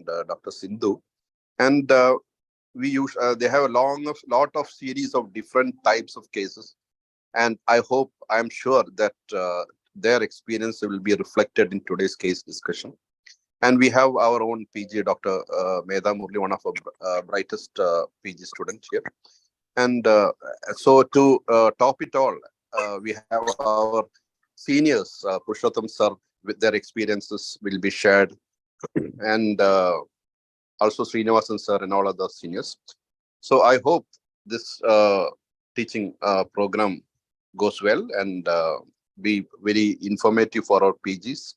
Dr. Sindhu. And they have a lot of series of different types of cases. And I'm sure that their experience will be reflected in today's case discussion. And we have our own PG, Dr. Medha Murli, one of our brightest PG students here. And so to top it all, we have our seniors, Purushottam sir, with their experiences will be shared. And also Srinivasan sir and all other seniors. So I hope this teaching program goes well and be very informative for our PGs,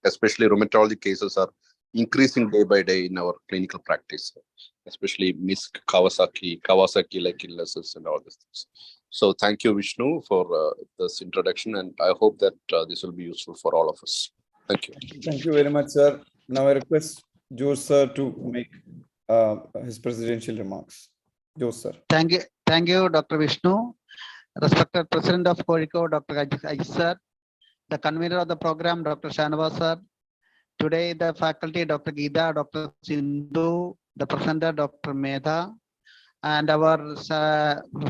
especially rheumatology cases are increasing day by day in our clinical practice, especially MISC, Kawasaki-like illnesses and all these things. So thank you, Vishnu, for this introduction, and I hope that this will be useful for all of us. Thank you. Thank you very much, sir. Now I request Joe sir to make his presidential remarks. Joe sir. Thank you, Dr. Vishnu. Respected President of Kozhikode, Dr. Ajit sir, the convener of the program, Dr. Shanavas sir, today the faculty, Dr. Geeta, Dr. Sindhu, the presenter, Dr. Medha, and our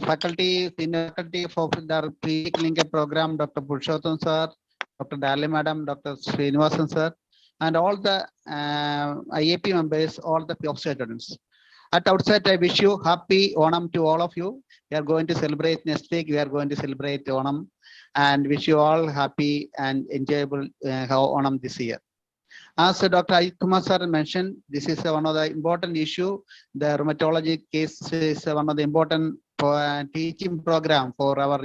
faculty, senior faculty for the pre-clinical program, Dr. Purushottam sir, Dr. Dali madam, Dr. Srinivasan sir, and all the IAP members, all the POC students. At outset, I wish you happy Onam to all of you. We are going to celebrate next week. We are going to celebrate Onam, and wish you all happy and enjoyable Onam this year. As Dr. Ajit Kumar sir mentioned, this is one of the important issue. The rheumatology case is one of the important teaching program for our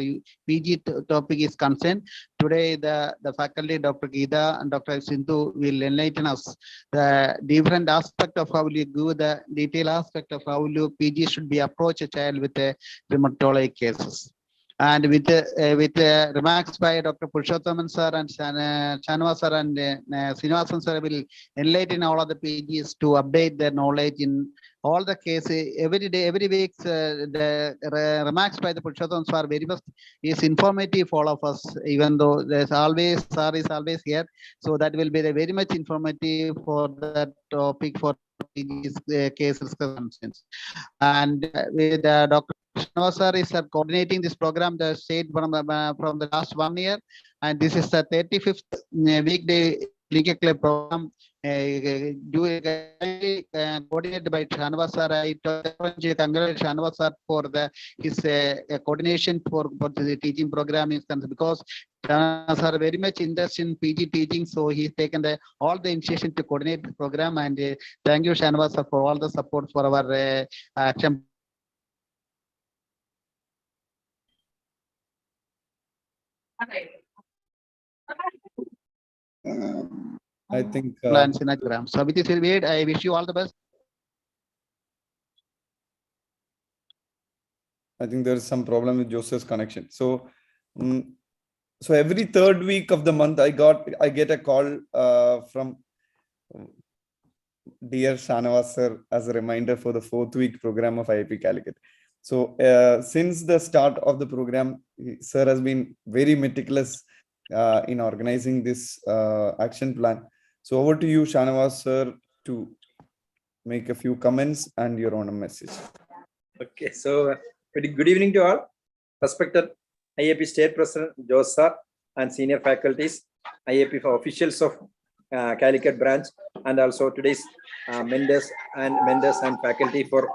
PG topic is concerned. Today, the faculty, Dr. Geeta and Dr. Sindhu will enlighten us the different aspect of how you do the detailed aspect of how you PG should be approach a child with rheumatology cases. And with remarks by Dr. Purushottam sir and Shanava sir and Srinivasan sir will enlighten all of the PGs to update their knowledge in all the cases every day, every week. The remarks by the Purushottam sir very much is informative for all of us, even though there's always sir is always here. So that will be very much informative for that topic for PG's cases concerns. And with Dr. Shanava sir is coordinating this program, the state from the last 1 year, and this is the 35th weekday clinical program coordinated by Shanava sir. I congratulate Shanava sir for his coordination for the teaching program instance, because Shanava sir very much interested in PG teaching, so he's taken all the initiation to coordinate the program. And thank you, Shanava sir, for all the support for our action. I think plans in a program. So with this, I wish you all the best. I think there is some problem with Joseph's connection. So, so every third week of the month, I get a call from dear Shanava sir as a reminder for the 4th week program of IAP Kozhikode. So since the start of the program, sir has been very meticulous in organizing this action plan. So over to you, Shanava sir, to make a few comments and your own message. Okay, so very good evening to all. Respected IAP State President Joe sir and senior faculties, IAP officials of Kozhikode branch, and also today's mentors and faculty for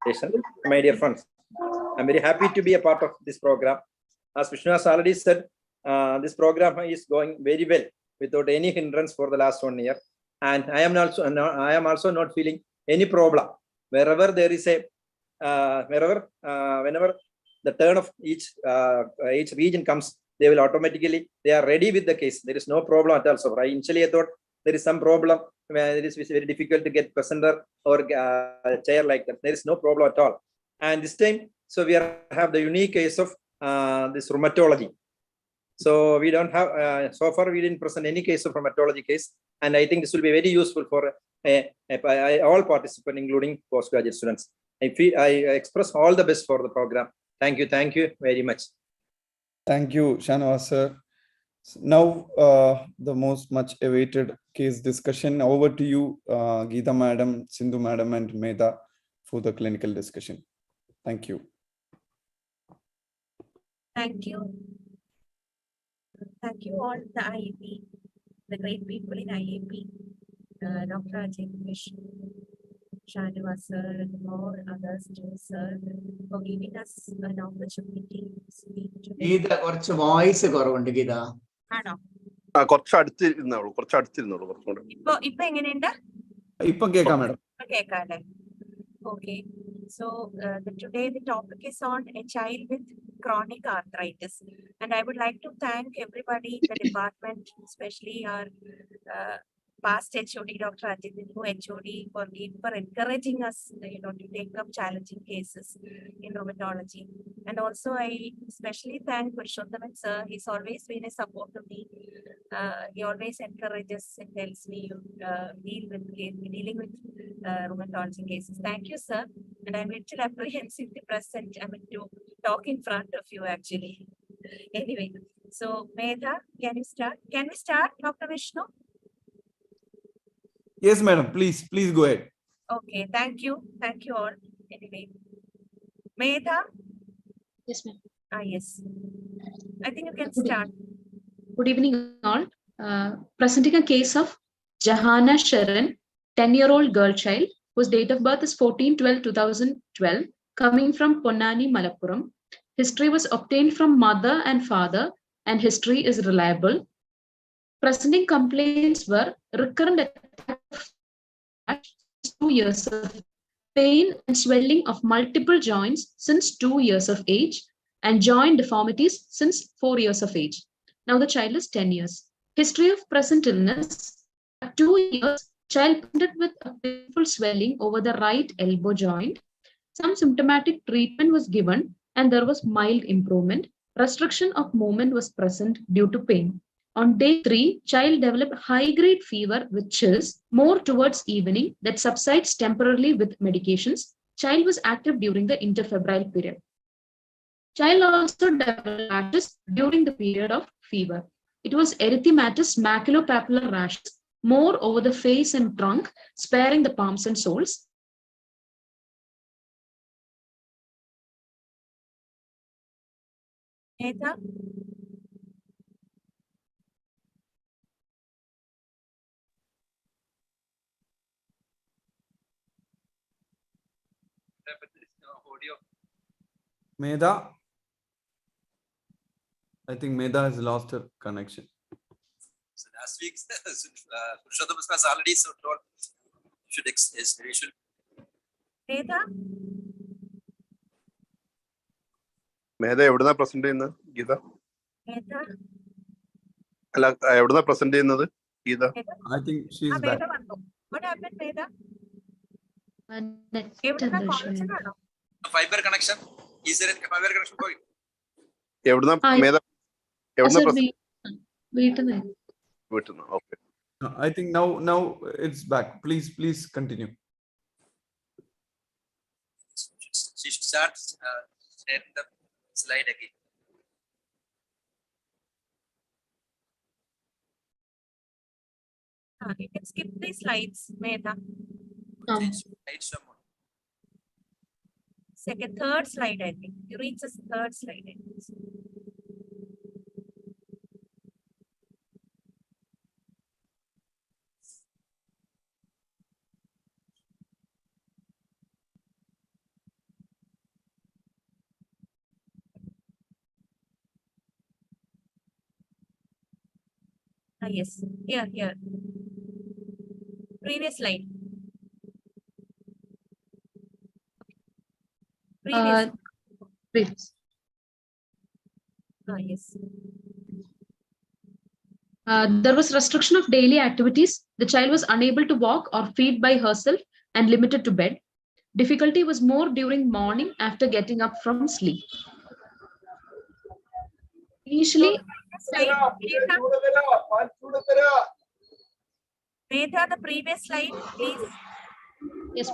presentation. My dear friends, I'm very happy to be a part of this program. As Vishnu has already said, this program is going very well without any hindrance for the last 1 year, and I am also not feeling any problem. Wherever there is a whenever the turn of each region comes, they will automatically, they are ready with the case. There is no problem at all. So initially I thought there is some problem where it is very difficult to get presenter or chair like that. There is no problem at all. And this time, so we have the unique case of this rheumatology. So we don't have, so far we didn't present any case of rheumatology case. And I think this will be very useful for all participants, including postgraduate students. I express all the best for the program. Thank you very much. Thank you, Shanava sir. Now, the most much awaited case discussion. Over to you, Geeta Madam, Sindhu Madam, and Medha for the clinical discussion. Thank you. Thank you. Thank you all, the IAP, the great people in IAP, Dr. Ajay Vishnu, Shanivas sir, and all others too, sir, for giving us an opportunity to speak to Geetha കുറച്ച് voice കുറവുണ്ട് ഗീത. ആണോ? കുറച്ചടുത്തിരുന്നോളൂ കുറച്ചുകൂടെ. ഇപ്പൊ എങ്ങനെയുണ്ട്? ഇപ്പൊ കേൾക്കാം madam. കേൾക്കാല്ലേ? Okay. So today the topic is on a child with chronic arthritis, and I would like to thank everybody in the department, especially our past HOD, Dr. Ajit, new HOD, for encouraging us, to take up challenging cases in rheumatology. And also I especially thank Purushothaman sir. He's always been a support to me. He always encourages and tells me dealing with rheumatology cases. Thank you, sir. And I'm a little apprehensive to present. To talk in front of you actually. Anyway, so Medha, can you start? Can we start, Dr. Vishnu? Yes, madam. Please go ahead. Okay, thank you all. Anyway, Medha. Yes, ma'am. Yes. I think you can start. Good evening, all. Presenting a case of Jahana Sharan, 10-year-old girl child, whose date of birth is 14/12/2012, coming from Ponnani, Malappuram. History was obtained from mother and father, and history is reliable. Presenting complaints were recurrent attacks of 2 years of pain and swelling of multiple joints since 2 years of age, and joint deformities since 4 years of age. Now the child is 10 years. History of present illness: at 2 years, child presented with a painful swelling over the right elbow joint. Some symptomatic treatment was given and there was mild improvement. Restriction of movement was present due to pain. On day 3, child developed high-grade fever with chills more towards evening that subsides temporarily with medications. Child was active during the interfebrile period. Child also developed rashes during the period of fever. It was erythematous maculopapular rashes, more over the face and trunk, sparing the palms and soles. Medha. Medha. I think Medha has lost her connection. So last week, Purushottam has already told we should. Medha. മേധ എവിടുന്നാ present ചെയ്യുന്നത് Geetha? Medha. അല്ല, എവിടുന്നാ present ചെയ്യുന്നത് Geetha? I think she is back. Medha vannu. What happened, Medha? Net എവിടുന്നാ and the college sharing. ആണോ? Fiber connection. Is there a fiber connection going? എവിടുന്നാ Hi. മേധ എവിടുന്നാ Sir, present വീട്ടിൽ വീട്ടുന്നു? Okay. I think now it's back. Please continue. She should start sharing the slide again. You can skip the slides, Medha. Slide some more. Third slide, I think. You reach the third slide. I think. Yes, here. Previous slide. Previous. Please. Yes. There was restriction of daily activities. The child was unable to walk or feed by herself and limited to bed. Difficulty was more during morning after getting up from sleep. Initially, Medha, the previous slide, please. yes,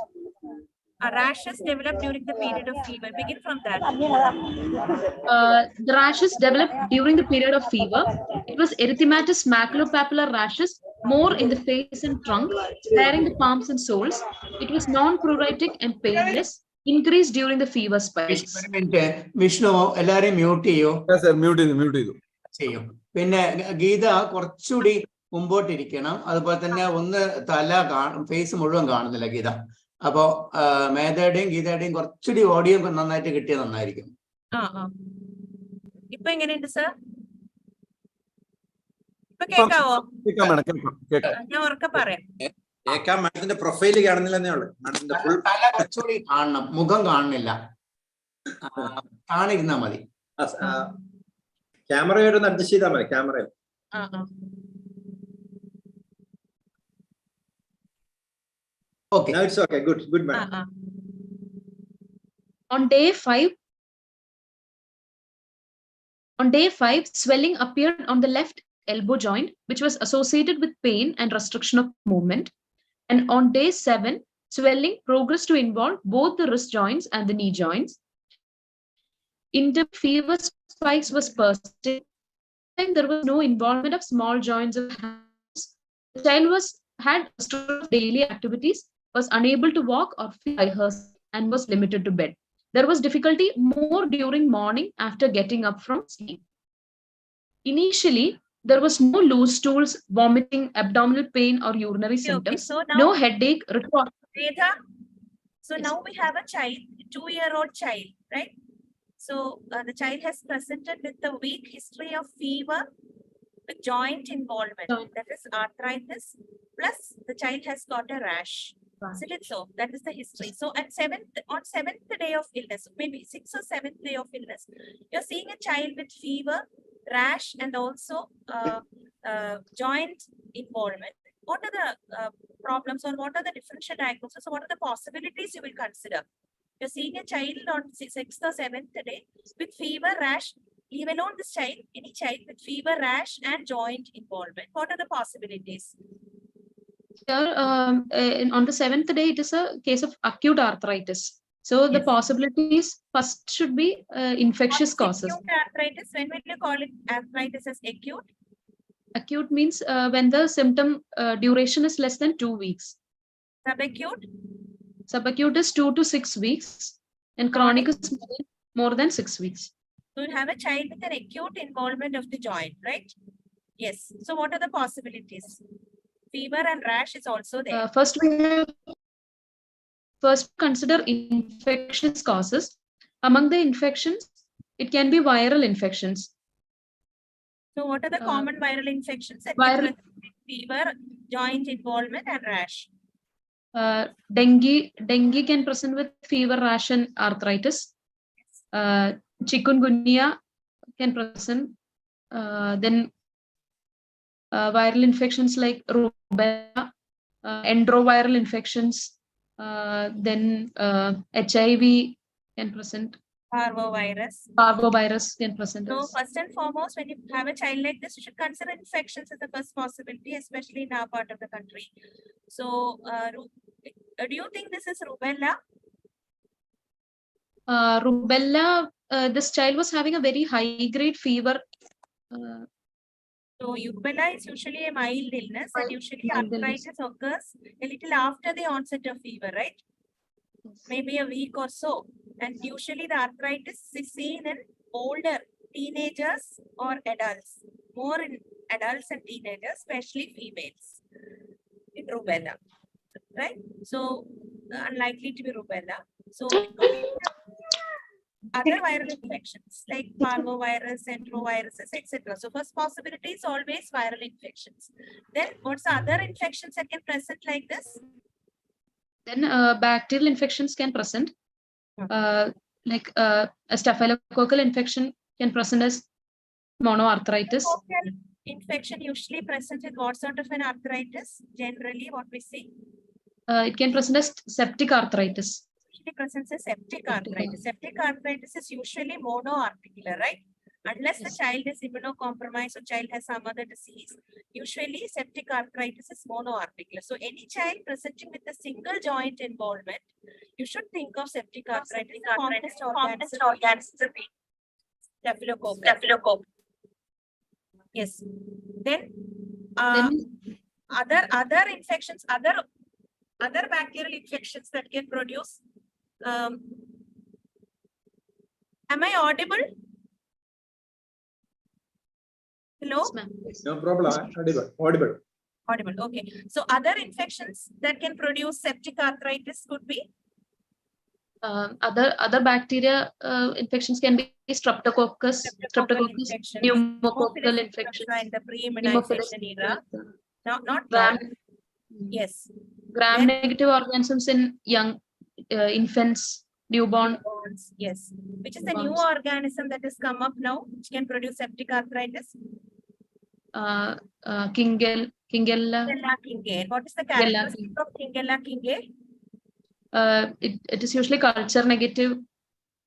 Rashes developed during the period of fever. Begin from that. The rashes developed during the period of fever. It was erythematous maculopapular rashes, more in the face and trunk, sparing the palms and soles. It was non-pruritic and painless, increased during the fever spikes. ഒരു minute Vishnu എല്ലാരെയും mute ചെയ്യൂ. Mute ചെയ്തു ചെയ്യും. പിന്നെ ഗീത കുറച്ചുകൂടി മുമ്പോട്ടിരിക്കണം. അതുപോലെ തന്നെ ഒന്ന് തല ഫേസ് മുഴുവൻ കാണുന്നില്ല ഗീത. അപ്പോ മേധയുടെയും ഗീതയുടെയും കുറച്ചുകൂടി ഓഡിയോ നന്നായിട്ട് കിട്ടിയ നന്നായിരിക്കും. ഇപ്പൊ എങ്ങനെയുണ്ട് സർ? ഇപ്പൊ കേക്കാവോ? ഞാൻ ഉറക്കെ പറയാം. മാഡത്തിന്റെ പ്രൊഫൈല് കാണുന്നില്ലെന്നേ ഉള്ളു. തല കുറച്ചുകൂടി കാണണം, മുഖം കാണുന്നില്ല. കാണിരുന്നാ മതി. ക്യാമറയോടൊന്ന് അഡ്ജസ്റ്റ് ചെയ്താൽ മതി. Camera Okay. Now it's okay. Good, madam. On day 5, swelling appeared on the left elbow joint, which was associated with pain and restriction of movement. And on day 7, swelling progressed to involve both the wrist joints and the knee joints. Fever spikes was persisting. There was no involvement of small joints of hands. The child had restriction of daily activities, was unable to walk or feel by herself, and was limited to bed. There was difficulty more during morning after getting up from sleep. Initially, there was no loose stools, vomiting, abdominal pain, or urinary symptoms. So now, no headache. So now we have a child, 2-year-old child, right? So the child has presented with a weak history of fever, with joint involvement, that is arthritis, plus the child has got a rash. Isn't it so? That is the history. So on 7th day of illness, maybe 6th or 7th day of illness, you're seeing a child with fever, rash, and also joint involvement. What are the problems, or what are the differential diagnoses, or what are the possibilities you will consider? You're seeing a child on 6th or 7th day with fever, rash. Leave alone this child, any child with fever, rash, and joint involvement. What are the possibilities? Here, on the 7th day, it is a case of acute arthritis. So the possibilities first should be infectious causes. Acute arthritis, when will you call it arthritis as acute? Acute means when the symptom duration is less than 2 weeks. Subacute? Subacute is 2 to 6 weeks, and chronic is more than 6 weeks. So you have a child with an acute involvement of the joint, right? Yes. So what are the possibilities? Fever and rash is also there. First consider infectious causes. Among the infections, it can be viral infections. So what are the common viral infections? Fever, joint involvement, and rash. Dengue can present with fever, rash, and arthritis. Chikungunya can present. Then viral infections like rubella, enteroviral infections, then HIV can present. Parvovirus can present. So first and foremost, when you have a child like this, you should consider infections as the first possibility, especially in our part of the country. So do you think this is rubella? Rubella, this child was having a very high grade fever. So rubella is usually a mild illness, and usually arthritis occurs a little after the onset of fever, right? Maybe a week or so. And usually the arthritis is seen in older teenagers or adults, more in adults and teenagers, especially females, with rubella, right? So unlikely to be rubella. So other viral infections like parvovirus, enteroviruses, etc. So first possibility is always viral infections. Then what's the other infections that can present like this? Then bacterial infections can present. Like a staphylococcal infection can present as monoarthritis. Infection usually presents with what sort of an arthritis? Generally, what we see? It can present as septic arthritis. Usually presents as septic arthritis. Septic arthritis is usually monoarticular, right? Unless the child is immunocompromised or child has some other disease, usually septic arthritis is monoarticular. So any child presenting with a single joint involvement You should think of septic arthritis. Commonest organism Staphylococcus. Yes. Then other infections, other bacterial infections that can produce. Am I audible? Hello? Yes, ma'am. No problem. Audible. Audible. Okay. So other infections that can produce septic arthritis could be Other bacteria infections can be streptococcus, infections, pneumococcal infections, in the pre-immunization era. Not gram, yes. gram-negative organisms in young infants, newborn. Newborns, yes. Which is the new organism that has come up now, which can produce septic arthritis? Kingella. Kingella kingae. What is the characteristic of Kingella kingae? It is usually culture negative.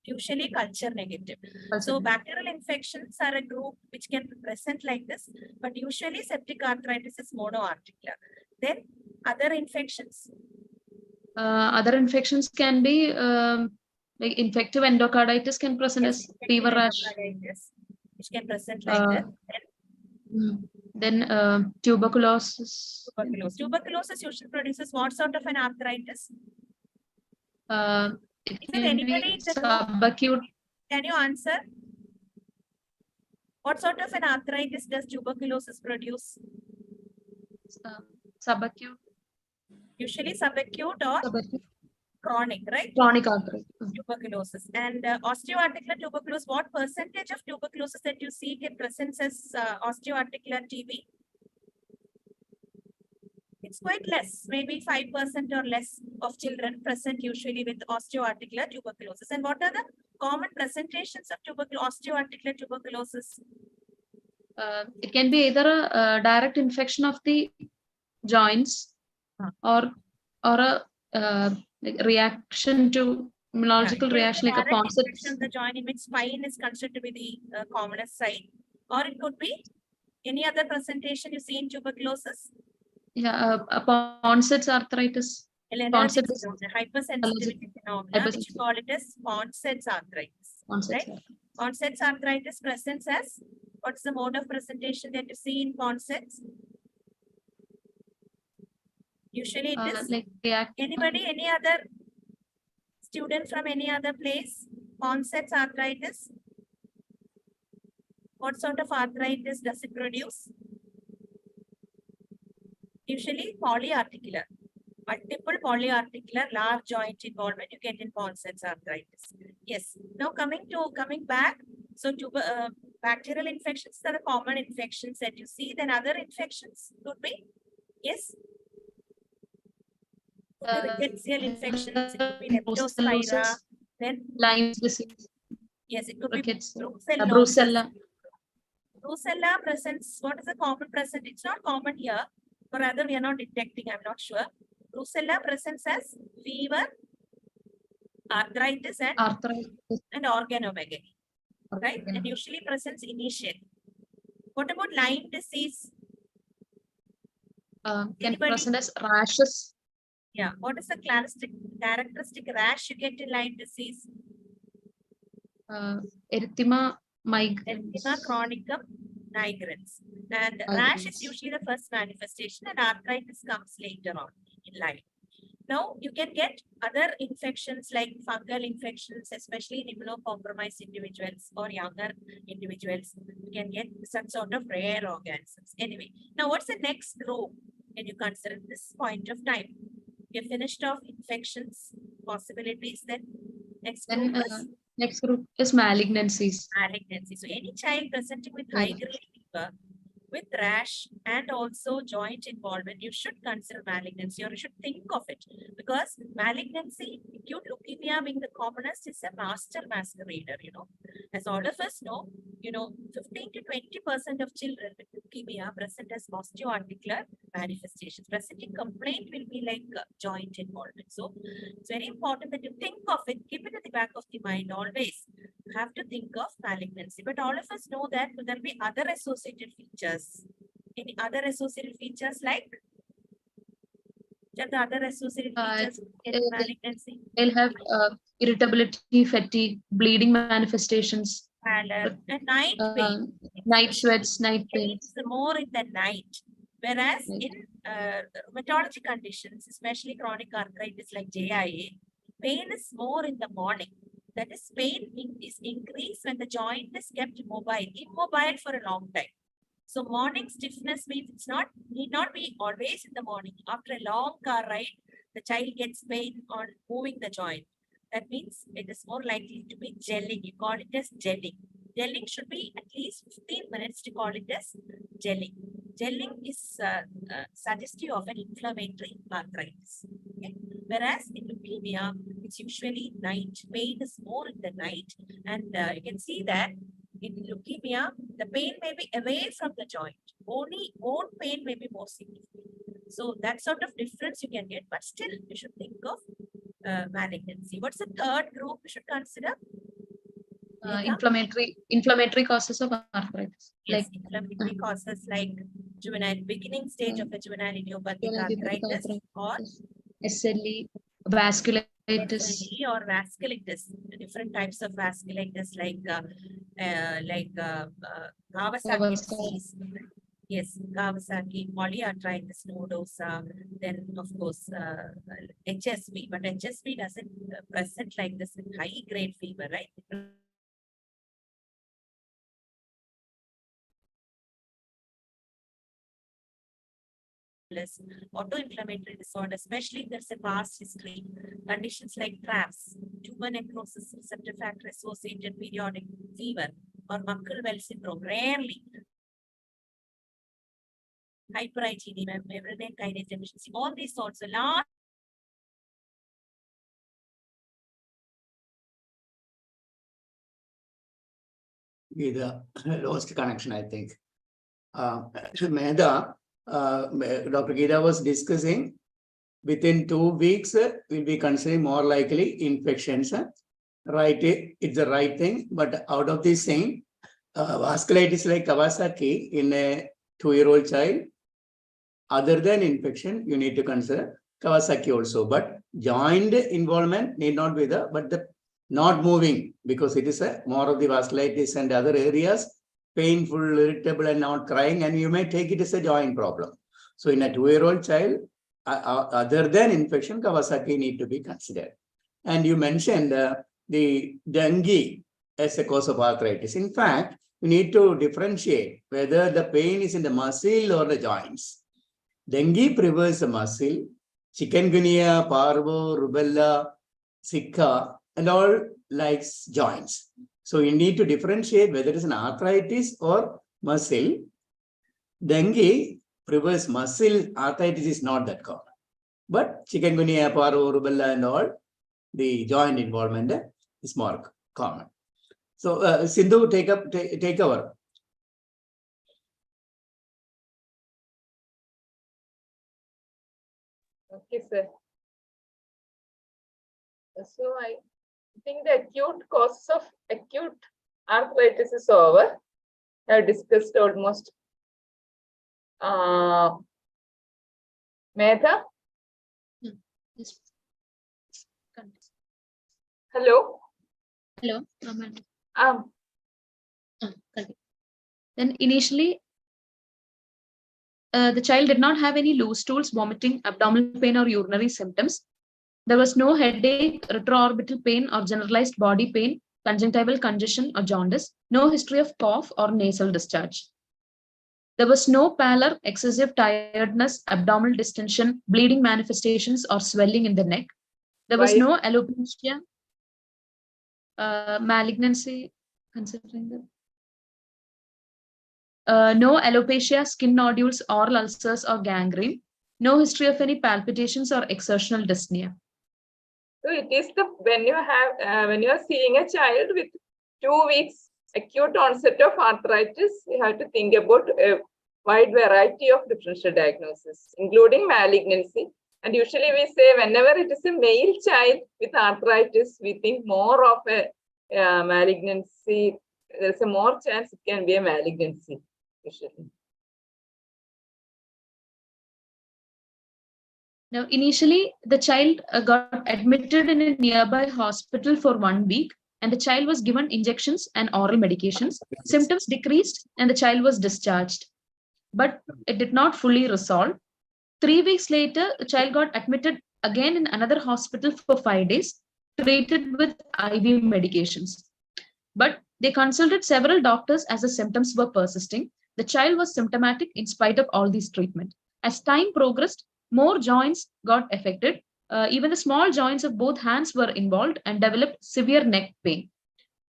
Usually culture negative. So bacterial infections are a group which can present like this, but usually septic arthritis is monoarticular. Then other infections? Other infections can be like infective endocarditis can present as fever rash. Which can present like that. Then tuberculosis. Tuberculosis usually produces what sort of an arthritis? It Is there anybody in the subacute? Can you answer? What sort of an arthritis does tuberculosis produce? Subacute. Usually subacute or chronic, right? Chronic arthritis. Tuberculosis. And osteoarticular tuberculosis, what percentage of tuberculosis that you see can present as osteoarticular TB? It's quite less, maybe 5% or less of children present usually with osteoarticular tuberculosis. And what are the common presentations of osteoarticular tuberculosis? It can be either a direct infection of the joints or a like reaction to immunological reaction like a infection of the joint in which spine is considered to be the commonest site, or it could be any other presentation you see in tuberculosis. Yeah, Ponson's arthritis. Ponson's hypersensitivity phenomena, which you call it as Ponson's arthritis. Right? Ponson's arthritis presents as, what's the mode of presentation that you see in Ponson's? Usually it is like anybody, any other student from any other place? Ponson's arthritis. What sort of arthritis does it produce? Usually polyarticular, multiple polyarticular large joint involvement you get in Ponson's arthritis. Yes. Now coming back, so bacterial infections are the common infections that you see. Then other infections could be, yes. Rickettsial infections, it could be leptospira, then Lyme's disease. Yes, it could be brucella. Brucella presents, what is the common present? It's not common here, but rather we are not detecting, I'm not sure. Brucella presents as fever, arthritis, and organomegaly, right? And usually presents initially. What about Lyme disease? Can present as rashes. Yeah, what is the characteristic rash you get in Lyme disease? Erythema migrans. Erythema chronicum nigrans. And rash is usually the first manifestation and arthritis comes later on in Lyme. Now, you can get other infections like fungal infections, especially in immunocompromised individuals or younger individuals. You can get some sort of rare organisms. Anyway, now what's the next group? Can you consider this point of time? We have finished off infections, possibilities. Then next group is malignancies. Malignancy. So any child presenting with high-grade fever, with rash and also joint involvement, you should consider malignancy or you should think of it, because malignancy, acute leukemia being the commonest, is a master masquerader, As all of us know, 15 to 20% of children with leukemia present as osteoarticular manifestations. Presenting complaint will be like joint involvement. So it's very important that you think of it, keep it at the back of the mind always. You have to think of malignancy, but all of us know that there will be other associated features. Any other associated features like Which are the other associated features in malignancy? They'll have irritability, fatigue, bleeding manifestations, And night pain. night sweats, night pain. It's more in the night. Whereas Right. in rheumatology conditions, especially chronic arthritis like JIA, pain is more in the morning. That is, pain is increased when the joint is kept immobile for a long time. So morning stiffness means need not be always in the morning. After a long car ride, the child gets pain on moving the joint. That means it is more likely to be gelling. You call it as gelling. Gelling should be at least 15 minutes to call it as gelling. Gelling is suggestive of an inflammatory arthritis. Okay? Whereas in leukemia, it's usually night. Pain is more in the night. And you can see that in leukemia, the pain may be away from the joint. Only bone pain may be more significant. So that sort of difference you can get, but still you should think of malignancy. What's the third group we should consider? Inflammatory causes of arthritis. Yes, Like inflammatory causes like beginning stage of the juvenile idiopathic arthritis or SLE, vasculitis. SLE or vasculitis. Different types of vasculitis like Kawasaki disease. Yes, Kawasaki, polyarthritis nodosa, then of course HSV, but HSV doesn't present like this in high grade fever, right? Autoinflammatory disorder, especially if there's a past history, conditions like TRAPS, tumor necrosis receptor factor associated periodic fever, or Muckle-Wells syndrome, rarely. Hyper IgD, membrane kinase deficiency, all these sorts of large. With lost connection, I think. Mehda, Dr. Geeta was discussing within 2 weeks, we'll be considering more likely infections. Right, it's the right thing, but out of this thing, vasculitis like Kawasaki in a 2-year-old child, other than infection, you need to consider Kawasaki also. But joint involvement need not be there, but the not moving, because it is a more of the vasculitis and other areas, painful, irritable, and not crying, and you may take it as a joint problem. So in a 2-year-old child, other than infection, Kawasaki need to be considered. And you mentioned the dengue as a cause of arthritis. In fact, you need to differentiate whether the pain is in the muscle or the joints. Dengue prefers the muscle, chikungunya, parvo, rubella, Zika, and all likes joints. So you need to differentiate whether it is an arthritis or muscle. Dengue prefers muscle, arthritis is not that common. But chikungunya, parvo, rubella, and all, the joint involvement is more common. So Sindhu, take over. Okay, sir. So I think the acute causes of acute arthritis is over. I have discussed almost. Medha? Yes. Hello? Hello. Correct. Then initially, the child did not have any loose stools, vomiting, abdominal pain, or urinary symptoms. There was no headache, retroorbital pain, or generalized body pain, conjunctival congestion, or jaundice. No history of cough or nasal discharge. There was no pallor, excessive tiredness, abdominal distension, bleeding manifestations, or swelling in the neck. There was no alopecia, malignancy, considering the no alopecia, skin nodules, oral ulcers, or gangrene. No history of any palpitations or exertional dyspnea. So it is when you are seeing a child with 2 weeks acute onset of arthritis, you have to think about a wide variety of differential diagnosis, including malignancy. And usually we say whenever it is a male child with arthritis, we think more of a malignancy. There's a more chance it can be a malignancy usually. Now, initially, the child got admitted in a nearby hospital for 1 week, and the child was given injections and oral medications. Symptoms decreased, and the child was discharged. But it did not fully resolve. 3 weeks later, the child got admitted again in another hospital for 5 days, treated with IV medications. But they consulted several doctors as the symptoms were persisting. The child was symptomatic in spite of all these treatment. As time progressed, more joints got affected. Even the small joints of both hands were involved and developed severe neck pain.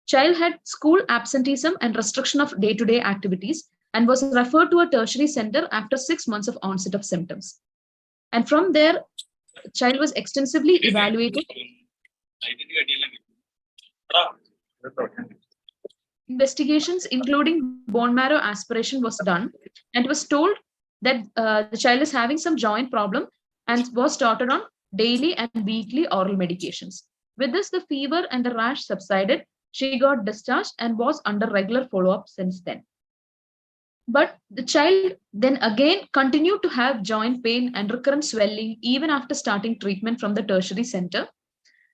Child had school absenteeism and restriction of day-to-day activities and was referred to a tertiary center after 6 months of onset of symptoms. And from there, child was extensively evaluated. Investigations, including bone marrow aspiration, was done, and it was told that the child is having some joint problem and was started on daily and weekly oral medications. With this, the fever and the rash subsided. She got discharged and was under regular follow-up since then. But the child then again continued to have joint pain and recurrent swelling even after starting treatment from the tertiary center.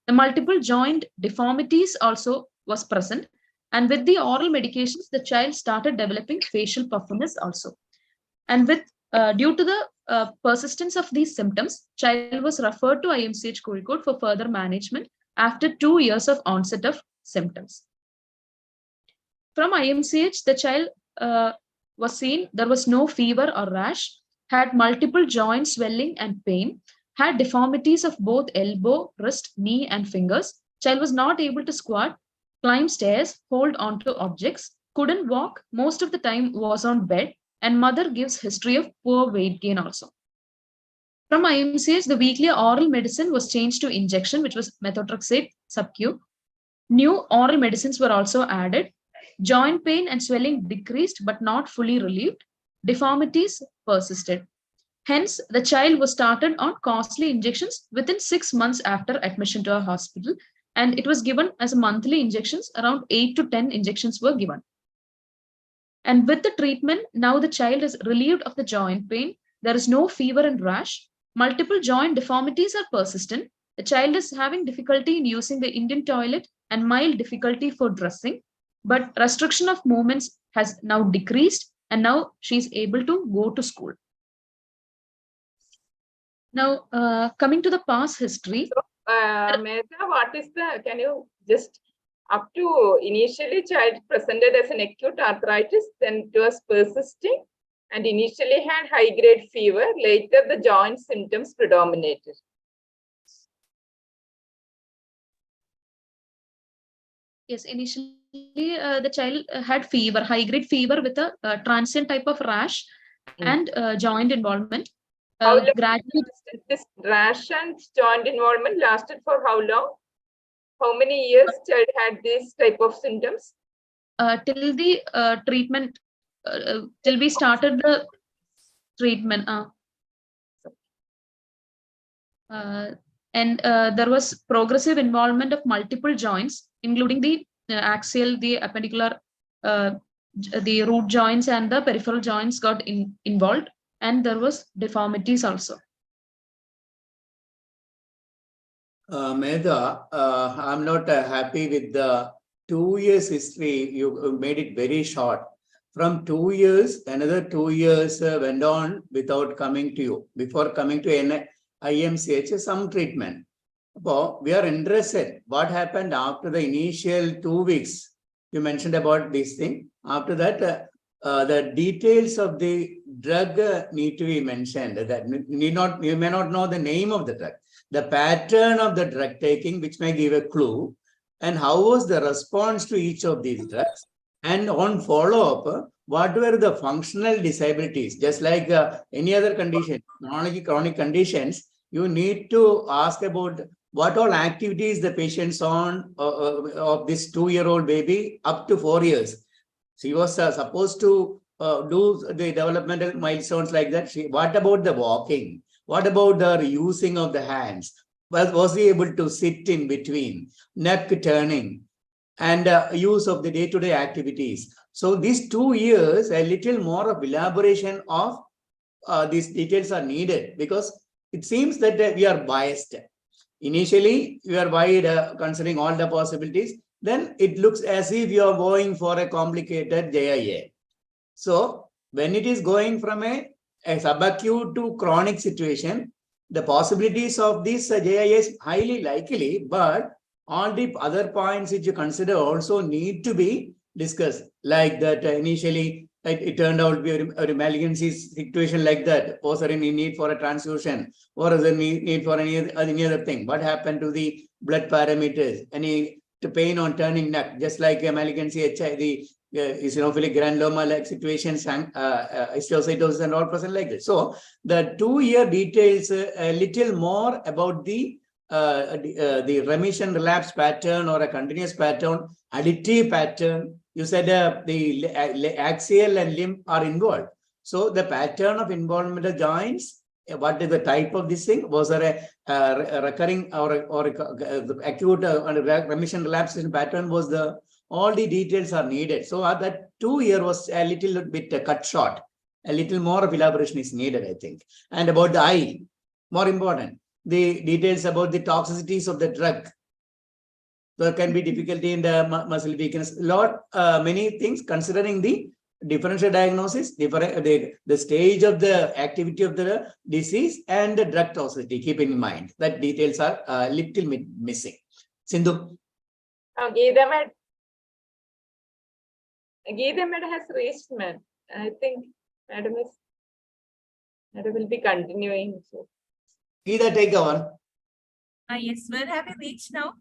The multiple joint deformities also was present. And with the oral medications, the child started developing facial puffiness also. And with due to the persistence of these symptoms, child was referred to IMCH Kozhikode for further management after 2 years of onset of symptoms. From IMCH, the child was seen there was no fever or rash, had multiple joint swelling and pain, had deformities of both elbow, wrist, knee, and fingers. Child was not able to squat, climb stairs, hold on to objects, couldn't walk, most of the time was on bed, and mother gives history of poor weight gain also. From IMCH, the weekly oral medicine was changed to injection, which was methotrexate sub-Q. New oral medicines were also added. Joint pain and swelling decreased but not fully relieved. Deformities persisted. Hence, the child was started on costly injections within 6 months after admission to a hospital, and it was given as monthly injections. Around 8 to 10 injections were given. And with the treatment, now the child is relieved of the joint pain. There is no fever and rash. Multiple joint deformities are persistent. The child is having difficulty in using the Indian toilet and mild difficulty for dressing. But restriction of movements has now decreased, and now she is able to go to school. Now, coming to the past history. Mehta, what is can you just, up to initially child presented as an acute arthritis, then it was persisting and initially had high-grade fever. Later, the joint symptoms predominated. Yes, initially the child had fever, high-grade fever with a transient type of rash and joint involvement. How long Gradually, this rash and joint involvement lasted for how long? How many years child had this type of symptoms? till the treatment, till we started the treatment. And there was progressive involvement of multiple joints, including the axial, the appendicular, the root joints and the peripheral joints got involved, and there was deformities also. Medha, I'm not happy with the 2 years history. You made it very short. From 2 years, another 2 years went on without coming to you. Before coming to IMCH, some treatment. So we are interested. What happened after the initial 2 weeks? You mentioned about this thing. After that, the details of the drug need to be mentioned. That you may not know the name of the drug, the pattern of the drug taking, which may give a clue, and how was the response to each of these drugs. And on follow-up, what were the functional disabilities? Just like any other condition, chronic conditions, you need to ask about what all activities the patient's on of this 2-year-old baby up to 4 years. She was supposed to do the developmental milestones like that. What about the walking? What about the using of the hands? Was he able to sit in between, neck turning, and use of the day-to-day activities? So these 2 years, a little more of elaboration of these details are needed, because it seems that we are biased. Initially, you are wide considering all the possibilities. Then it looks as if you are going for a complicated JIA. So when it is going from a subacute to chronic situation, the possibilities of this JIA is highly likely, but all the other points which you consider also need to be discussed. Like that initially, it turned out to be a malignancy situation like that. Was there any need for a transfusion? Or is there need for any other thing? What happened to the blood parameters? Any pain on turning neck, just like a malignancy, the eosinophilic granuloma like situations and histiocytosis and all present like this. So the 2-year details a little more about the remission relapse pattern or a continuous pattern, additive pattern. You said the axial and limb are involved. So the pattern of involvement of joints, what is the type of this thing? Was there a recurring or acute remission relapse pattern? Was the all the details are needed. So that 2-year was a little bit cut short. A little more of elaboration is needed, I think. And about the eye, more important, the details about the toxicities of the drug. There can be difficulty in the muscle weakness. Many things considering the differential diagnosis, the stage of the activity of the disease and the drug toxicity. Keep in mind that details are a little bit missing. Sindhu. Geeta Madam has reached, man. I think Madam will be continuing. So. Geeta, take over. Yes, where have you reached now?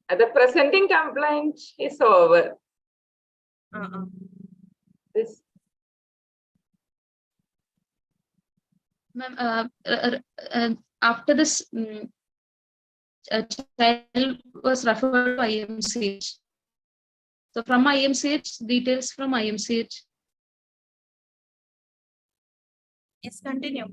The presenting complaint is over. This. Ma'am, after this, a child was referred to IMCH. So from IMCH, details from IMCH. Yes, continue.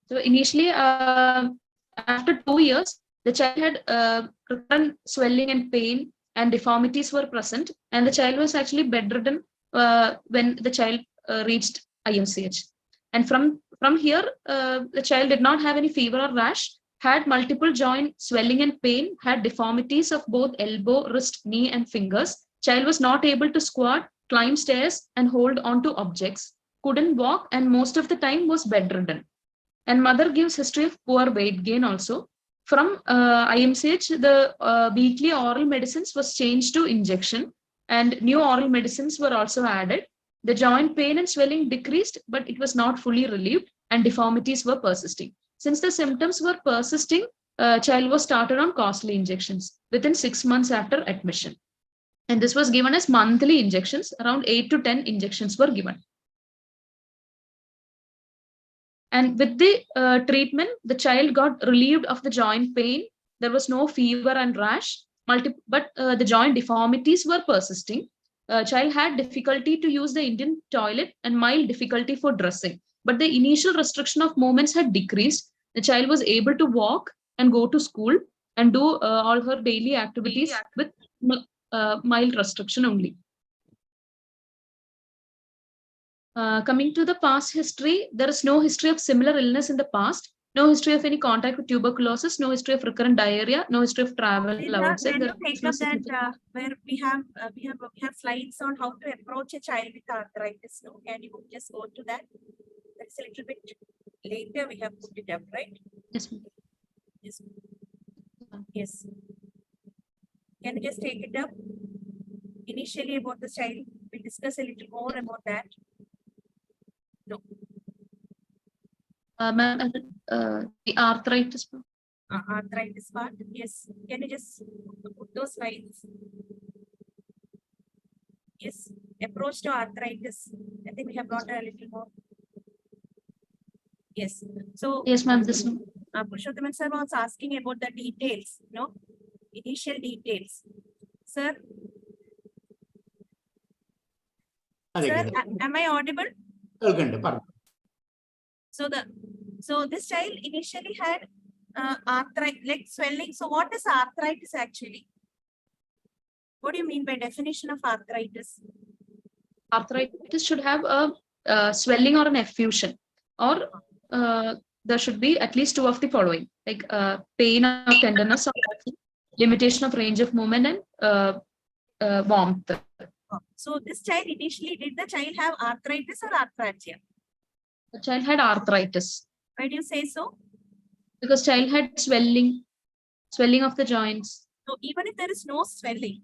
So initially, after 2 years, the child had recurrent swelling and pain and deformities were present, and the child was actually bedridden when the child reached IMCH. And from here, the child did not have any fever or rash, had multiple joint swelling and pain, had deformities of both elbow, wrist, knee, and fingers. Child was not able to squat, climb stairs, and hold onto objects, couldn't walk, and most of the time was bedridden. And mother gives history of poor weight gain also. From IMCH, the weekly oral medicines was changed to injection, and new oral medicines were also added. The joint pain and swelling decreased, but it was not fully relieved, and deformities were persisting. Since the symptoms were persisting, child was started on costly injections within 6 months after admission. And this was given as monthly injections. Around 8 to 10 injections were given. And with the treatment, the child got relieved of the joint pain. There was no fever and rash, but the joint deformities were persisting. Child had difficulty to use the Indian toilet and mild difficulty for dressing. But the initial restriction of movements had decreased. The child was able to walk and go to school and do all her daily activities with mild restriction only. Coming to the past history, there is no history of similar illness in the past, no history of any contact with tuberculosis, no history of recurrent diarrhea, no history of travel outside. Can you take up that where we have slides on how to approach a child with arthritis? No? Can you just go to that? That's a little bit later. We have put it up, right? Yes. Yes. Yes. Can you just take it up? Initially about the child, we discuss a little more about that. No. Ma'am, the arthritis. Arthritis part, yes. Can you just put those slides? Yes. Approach to arthritis. I think we have got a little more. Yes. So yes, ma'am. This one. Purushottam sir was asking about the details, no? Initial details. Sir? Sir, am I audible? So this child initially had arthritis, like swelling. So what is arthritis actually? What do you mean by definition of arthritis? Arthritis should have a swelling or an effusion, or there should be at least two of the following, like pain or tenderness or limitation of range of movement and warmth. So this child initially, did the child have arthritis or arthralgia? The child had arthritis. Why do you say so? Because child had swelling of the joints. So even if there is no swelling,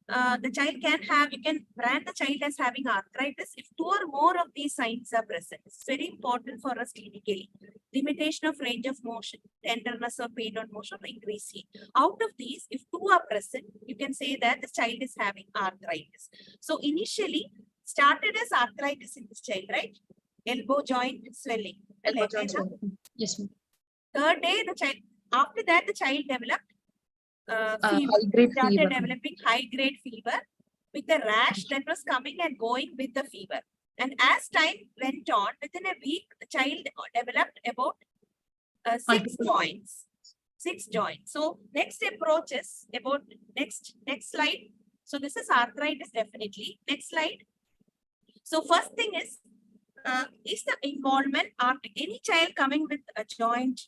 the child can have, you can brand the child as having arthritis if two or more of these signs are present. It's very important for us clinically. Limitation of range of motion, tenderness or pain on motion, or increased heat. Out of these, if two are present, you can say that the child is having arthritis. So initially started as arthritis in this child, right? Elbow joint swelling. Elbow joint swelling. Yes, ma'am. Third day, the child, after that, the child developed fever, started developing high-grade fever with a rash that was coming and going with the fever. And as time went on, within a week, the child developed about 6 joints. 6 joints. So next approach is about next slide. So this is arthritis definitely. Next slide. So first thing is the involvement of any child coming with a joint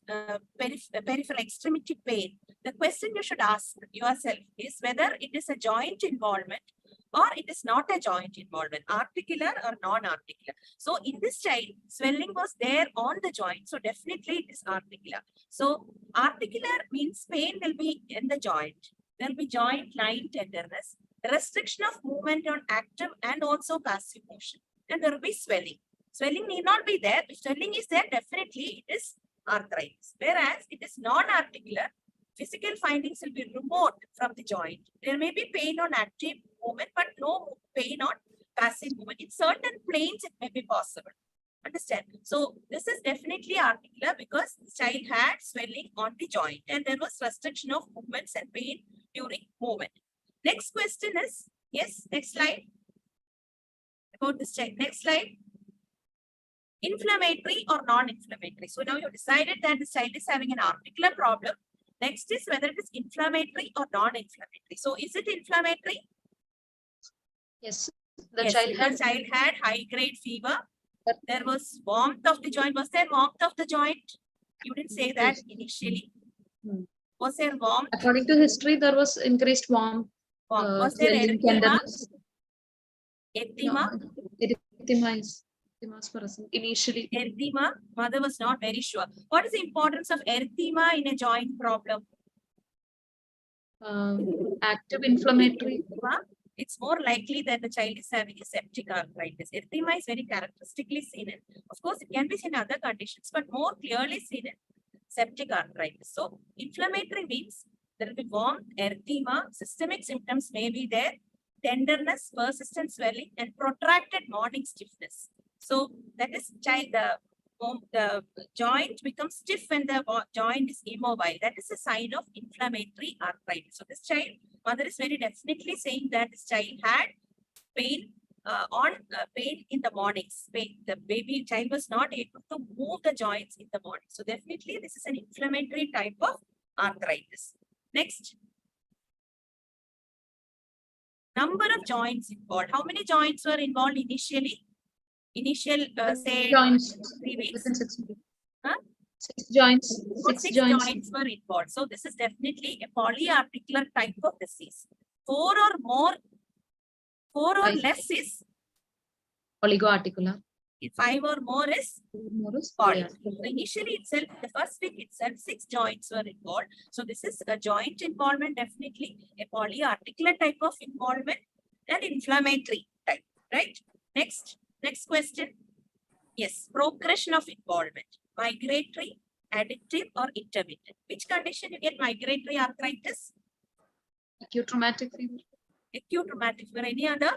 peripheral extremity pain? The question you should ask yourself is whether it is a joint involvement or it is not a joint involvement, articular or non-articular. So in this child, swelling was there on the joint. So definitely it is articular. So articular means pain will be in the joint. There will be joint line tenderness, restriction of movement on active and also passive motion. And there will be swelling. Swelling need not be there. If swelling is there, definitely it is arthritis. Whereas it is non-articular, physical findings will be remote from the joint. There may be pain on active movement, but no pain on passive movement. In certain planes, it may be possible. Understand? So this is definitely articular because the child had swelling on the joint and there was restriction of movements and pain during movement. Next question is, yes, next slide. About this child. Next slide. Inflammatory or non-inflammatory. So now you decided that this child is having an articular problem. Next is whether it is inflammatory or non-inflammatory. So is it inflammatory? Yes. The child had high-grade fever. There was warmth of the joint. Was there warmth of the joint? You didn't say that initially. Was there warmth? According to history, there was increased warmth. Was there erythema? Erythema? Erythema was present initially. Erythema, mother was not very sure. What is the importance of erythema in a joint problem? Active inflammatory. It's more likely that the child is having a septic arthritis. Erythema is very characteristically seen in, of course, it can be seen in other conditions, but more clearly seen in septic arthritis. So inflammatory means there will be warmth, erythema, systemic symptoms may be there, tenderness, persistent swelling, and protracted morning stiffness. So that is child, the joint becomes stiff when the joint is immobile. That is a sign of inflammatory arthritis. So this child, mother is very definitely saying that this child had pain pain in the mornings. The child was not able to move the joints in the morning. So definitely this is an inflammatory type of arthritis. Next. Number of joints involved. How many joints were involved initially? Say joints 3 weeks. Within 6 weeks. Huh? 6 joints. 6 joints were involved. So this is definitely a polyarticular type of disease. 4 or less is oligoarticular. 5 or more is poly. So initially itself, the first week itself, 6 joints were involved. So this is a joint involvement, definitely a polyarticular type of involvement and inflammatory type, right? Next question. Yes, progression of involvement. Migratory, additive, or intermittent. Which condition you get migratory arthritis? Acute rheumatic fever. Acute rheumatic fever. Any other?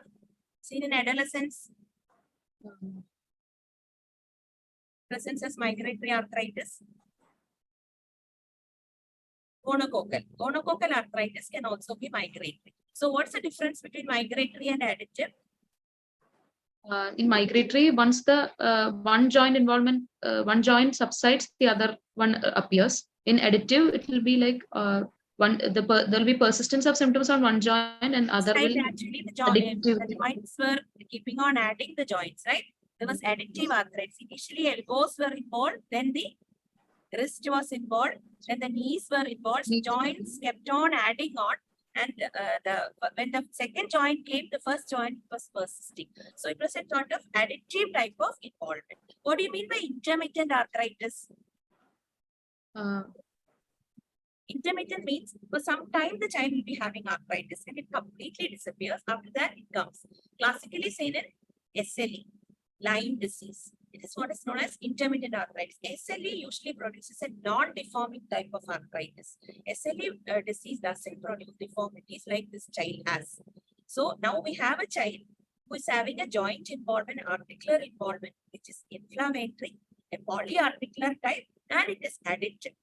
Seen in adolescents? Presence as migratory arthritis. Gonococcal. Gonococcal arthritis can also be migratory. So what's the difference between migratory and additive? In migratory, once the one joint involvement, one joint subsides, the other one appears. In additive, it will be like there will be persistence of symptoms on one joint and other will actually the joints were keeping on adding the joints, right? There was additive arthritis. Initially, elbows were involved, then the wrist was involved, then the knees were involved. Joints kept on adding on, and when the second joint came, the first joint was persisting. So it was a sort of additive type of involvement. What do you mean by intermittent arthritis? Intermittent means for some time the child will be having arthritis and it completely disappears. After that, it comes. Classically seen in SLE, Lyme disease. It is what is known as intermittent arthritis. SLE usually produces a non-deforming type of arthritis. SLE disease doesn't produce deformities like this child has. So now we have a child who is having a joint involvement, articular involvement, which is inflammatory, a polyarticular type, and it is additive.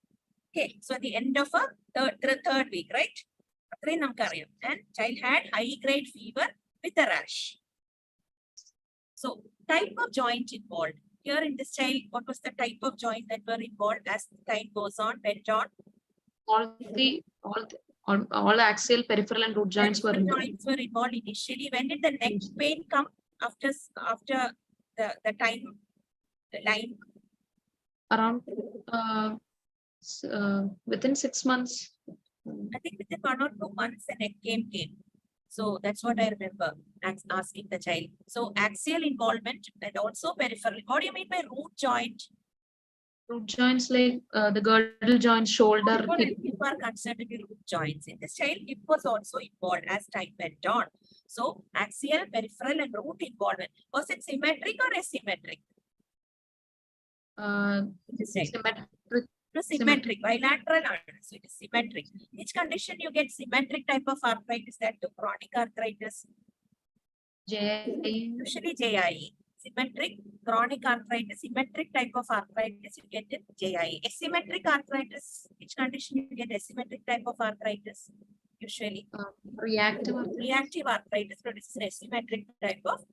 Okay, so at the end of a third week, right? And child had high-grade fever with a rash. So type of joint involved. Here in this child, what was the type of joint that were involved as time goes on, went on? All axial, peripheral, and root joints were involved. Joints were involved initially. When did the neck pain come after the time line? Around within 6 months. I think within 1 or 2 months, the neck came. So that's what I remember asking the child. So axial involvement and also peripheral. What do you mean by root joint? Root joints like the girdle joint, shoulder, hip. Hip are considered to be root joints. In this child, hip was also involved as time went on. So axial, peripheral, and root involvement. Was it symmetric or asymmetric? Symmetric, bilateral, so it is symmetric. Which condition you get symmetric type of arthritis? That to chronic arthritis? Usually JIE. Symmetric, chronic arthritis, symmetric type of arthritis you get in JIE. Asymmetric arthritis, which condition you get asymmetric type of arthritis? Usually reactive arthritis produces asymmetric type of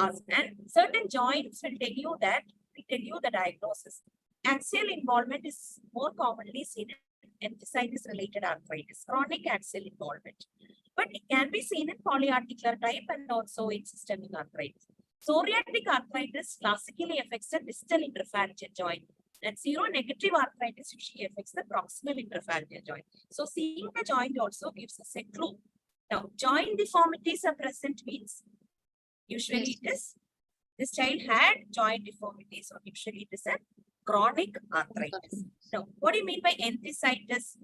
arthritis. And certain joints will tell you the diagnosis. Axial involvement is more commonly seen in enthesitis-related arthritis, chronic axial involvement. But it can be seen in polyarticular type and also in systemic arthritis. Psoriatic arthritis classically affects the distal interphalangeal joint, and seronegative arthritis usually affects the proximal interphalangeal joint. So seeing the joint also gives us a clue. Now, joint deformities are present means usually it is this child had joint deformities, or usually it is a chronic arthritis. Now, what do you mean by enthesitis?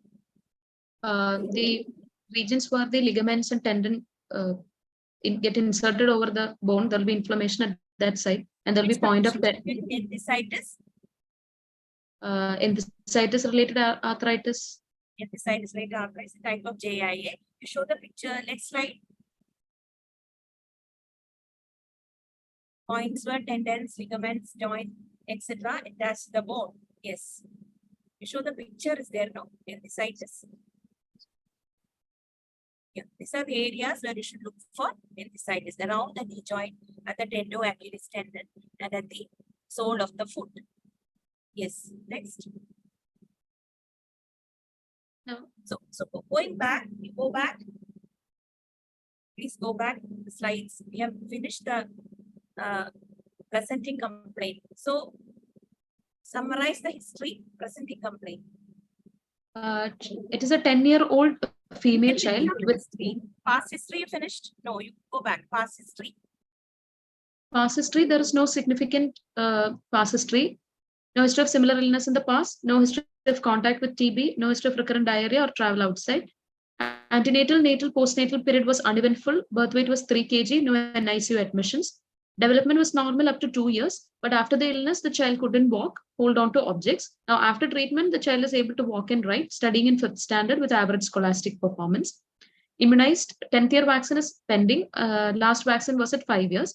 The regions where the ligaments and tendon get inserted over the bone, there will be inflammation at that side, and there will be point of enthesitis. Enthesitis related arthritis. Enthesitis related arthritis, type of JIA. You show the picture. Next slide. Points were tendons, ligaments, joint, etc. Attached to the bone. Yes. You show the picture is there now. Enthesitis. Yeah, these are the areas where you should look for enthesitis around the knee joint, at the tendoachilles tendon, and at the sole of the foot. Yes. Next. No. So going back, we go back. Please go back the slides. We have finished the presenting complaint. So summarize the history, presenting complaint. It is a 10-year-old female child with past history. You finished? No, you go back. Past history. Past history. There is no significant past history. No history of similar illness in the past. No history of contact with TB. No history of recurrent diarrhea or travel outside. Antenatal, natal, postnatal period was uneventful. Birth weight was 3 kg. No NICU admissions. Development was normal up to 2 years, but after the illness, the child couldn't walk, hold on to objects. Now, after treatment, the child is able to walk and write, studying in 5th standard with average scholastic performance. Immunized, 10th year vaccine is pending. Last vaccine was at 5 years.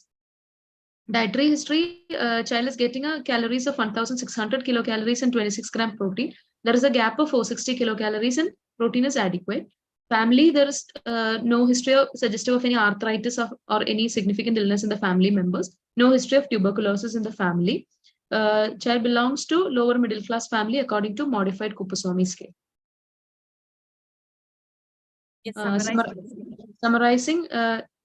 Dietary history, child is getting a calories of 1,600 kilocalories and 26 gram protein. There is a gap of 460 kilocalories and protein is adequate. Family, there is no history suggestive of any arthritis or any significant illness in the family members. No history of tuberculosis in the family. Child belongs to lower middle class family according to modified Kuppuswamy scale. Yes, Summarizing,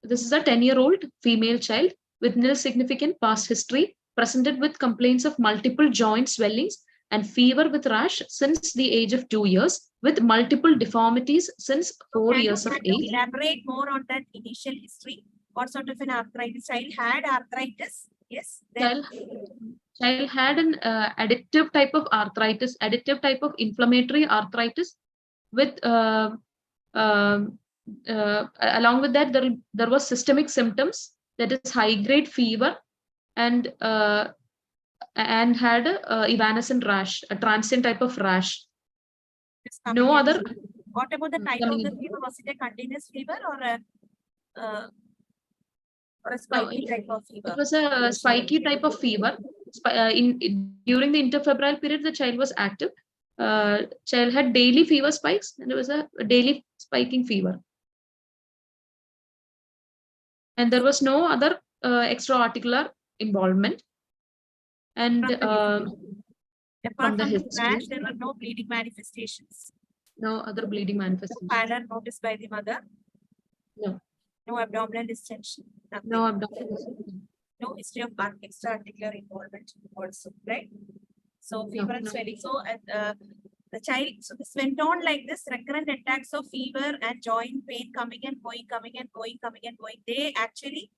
this is a 10-year-old female child with nil significant past history, presented with complaints of multiple joint swellings and fever with rash since the age of 2 years, with multiple deformities since 4 years of Can you age. elaborate more on that initial history? What sort of an arthritis? Child had arthritis? Yes. Child had an additive type of arthritis, additive type of inflammatory arthritis with along with that there was systemic symptoms, that is high grade fever and had a evanescent rash, a transient type of rash. No other. What about the type of the fever? Was it a continuous fever or a spiky type of fever? It was a spiky type of fever. During the interfebrile period, the child was active. Child had daily fever spikes, and it was a daily spiking fever. And there was no other extra-articular involvement. And Apart from the history, rash, there were no bleeding manifestations. No other bleeding manifestations. Pallor noticed by the mother? No. No abdominal distension? Nothing. No abdominal distension. No history of extra-articular involvement also, right? So fever and swelling. So the child, so this went on like this, recurrent attacks of fever and joint pain coming and going, coming and going, coming and going. They actually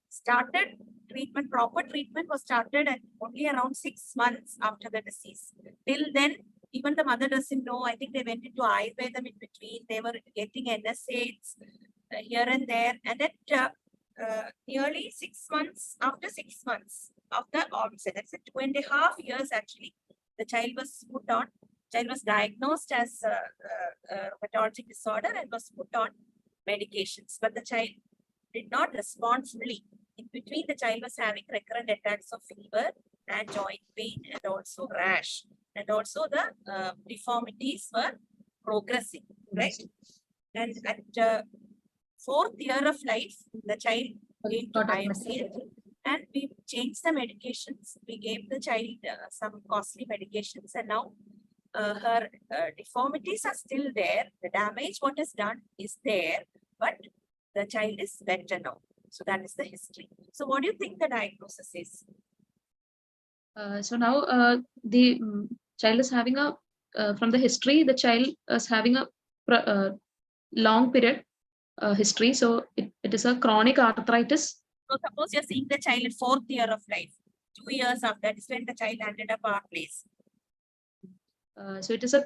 started treatment, proper treatment was started at only around 6 months after the disease. Till then, even the mother doesn't know. I think they went into Ayurveda in between. They were getting NSAIDs here and there. And at nearly 6 months, after 6 months of the onset, that's 2.5 years actually, the child was put on, child was diagnosed as a rheumatologic disorder and was put on medications. But the child did not respond fully. In between, the child was having recurrent attacks of fever and joint pain and also rash. And also the deformities were progressing, right? And at 4th year of life, the child came to IMC and we changed the medications. We gave the child some costly medications, and now her deformities are still there. The damage, what is done, is there, but the child is better now. So that is the history. So what do you think the diagnosis is? So now the child is having a, from the history, the child is having a long period history. So it is a chronic arthritis. So suppose you're seeing the child at 4th year of life, 2 years after, that is when the child ended up our place. So it is a,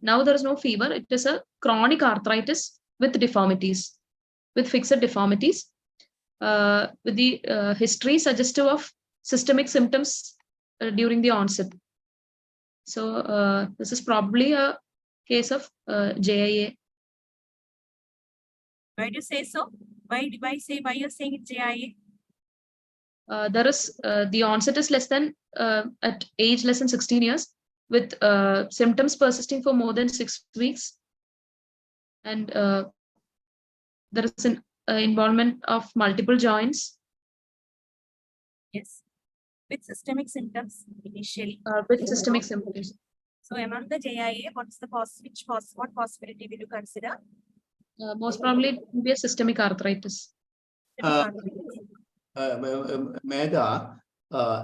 now there is no fever. It is a chronic arthritis with deformities, with fixed deformities, with the history suggestive of systemic symptoms during the onset. So this is probably a case of JIA. Why do you say so? Why you're saying it's JIA? There is the onset is less than at age less than 16 years, with symptoms persisting for more than 6 weeks, and there is an involvement of multiple joints. Yes, with systemic symptoms initially. With systemic symptoms. So among the JIA, what possibility will you consider? Most probably it will be a systemic arthritis. Medha,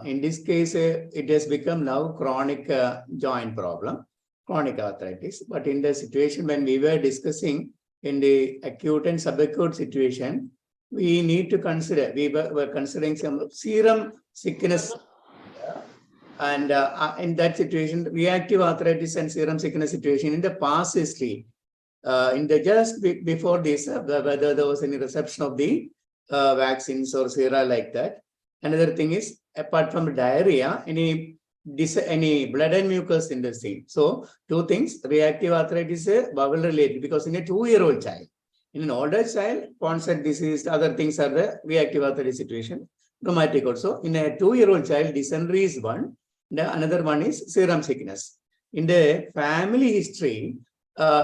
in this case, it has become now chronic joint problem, chronic arthritis. But in the situation when we were discussing in the acute and subacute situation, we need to consider, we were considering some serum sickness. And in that situation, reactive arthritis and serum sickness situation in the past history, in the just before this, whether there was any reception of the vaccines or sera like that. Another thing is, apart from diarrhea, any blood and mucus in the same. So 2 things, reactive arthritis is bowel related, because in a 2-year-old child, in an older child, onset disease, other things are the reactive arthritis situation, rheumatic also. In a 2-year-old child, dysentery is one, another one is serum sickness. In the family history,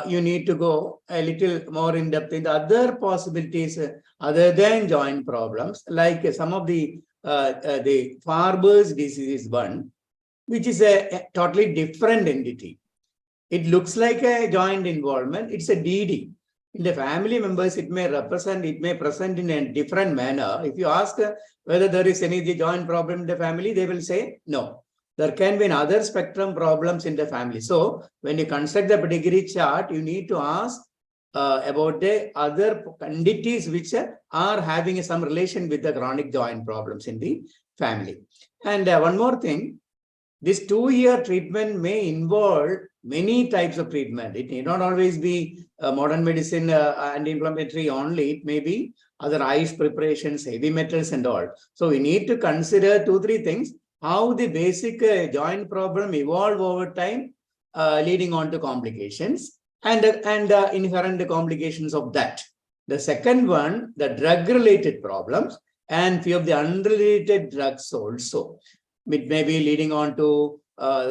you need to go a little more in depth in the other possibilities other than joint problems, like some of the Farber's disease is one, which is a totally different entity. It looks like a joint involvement. It's a DD. In the family members, it may present in a different manner. If you ask whether there is any joint problem in the family, they will say no. There can be another spectrum problems in the family. So when you construct the pedigree chart, you need to ask about the other entities which are having some relation with the chronic joint problems in the family. And one more thing, this 2-year treatment may involve many types of treatment. It may not always be modern medicine anti-inflammatory only. It may be other ice preparations, heavy metals and all. So we need to consider 2-3 things. How the basic joint problem evolve over time, leading on to complications and inherent complications of that. The second one, the drug-related problems and few of the unrelated drugs also. It may be leading on to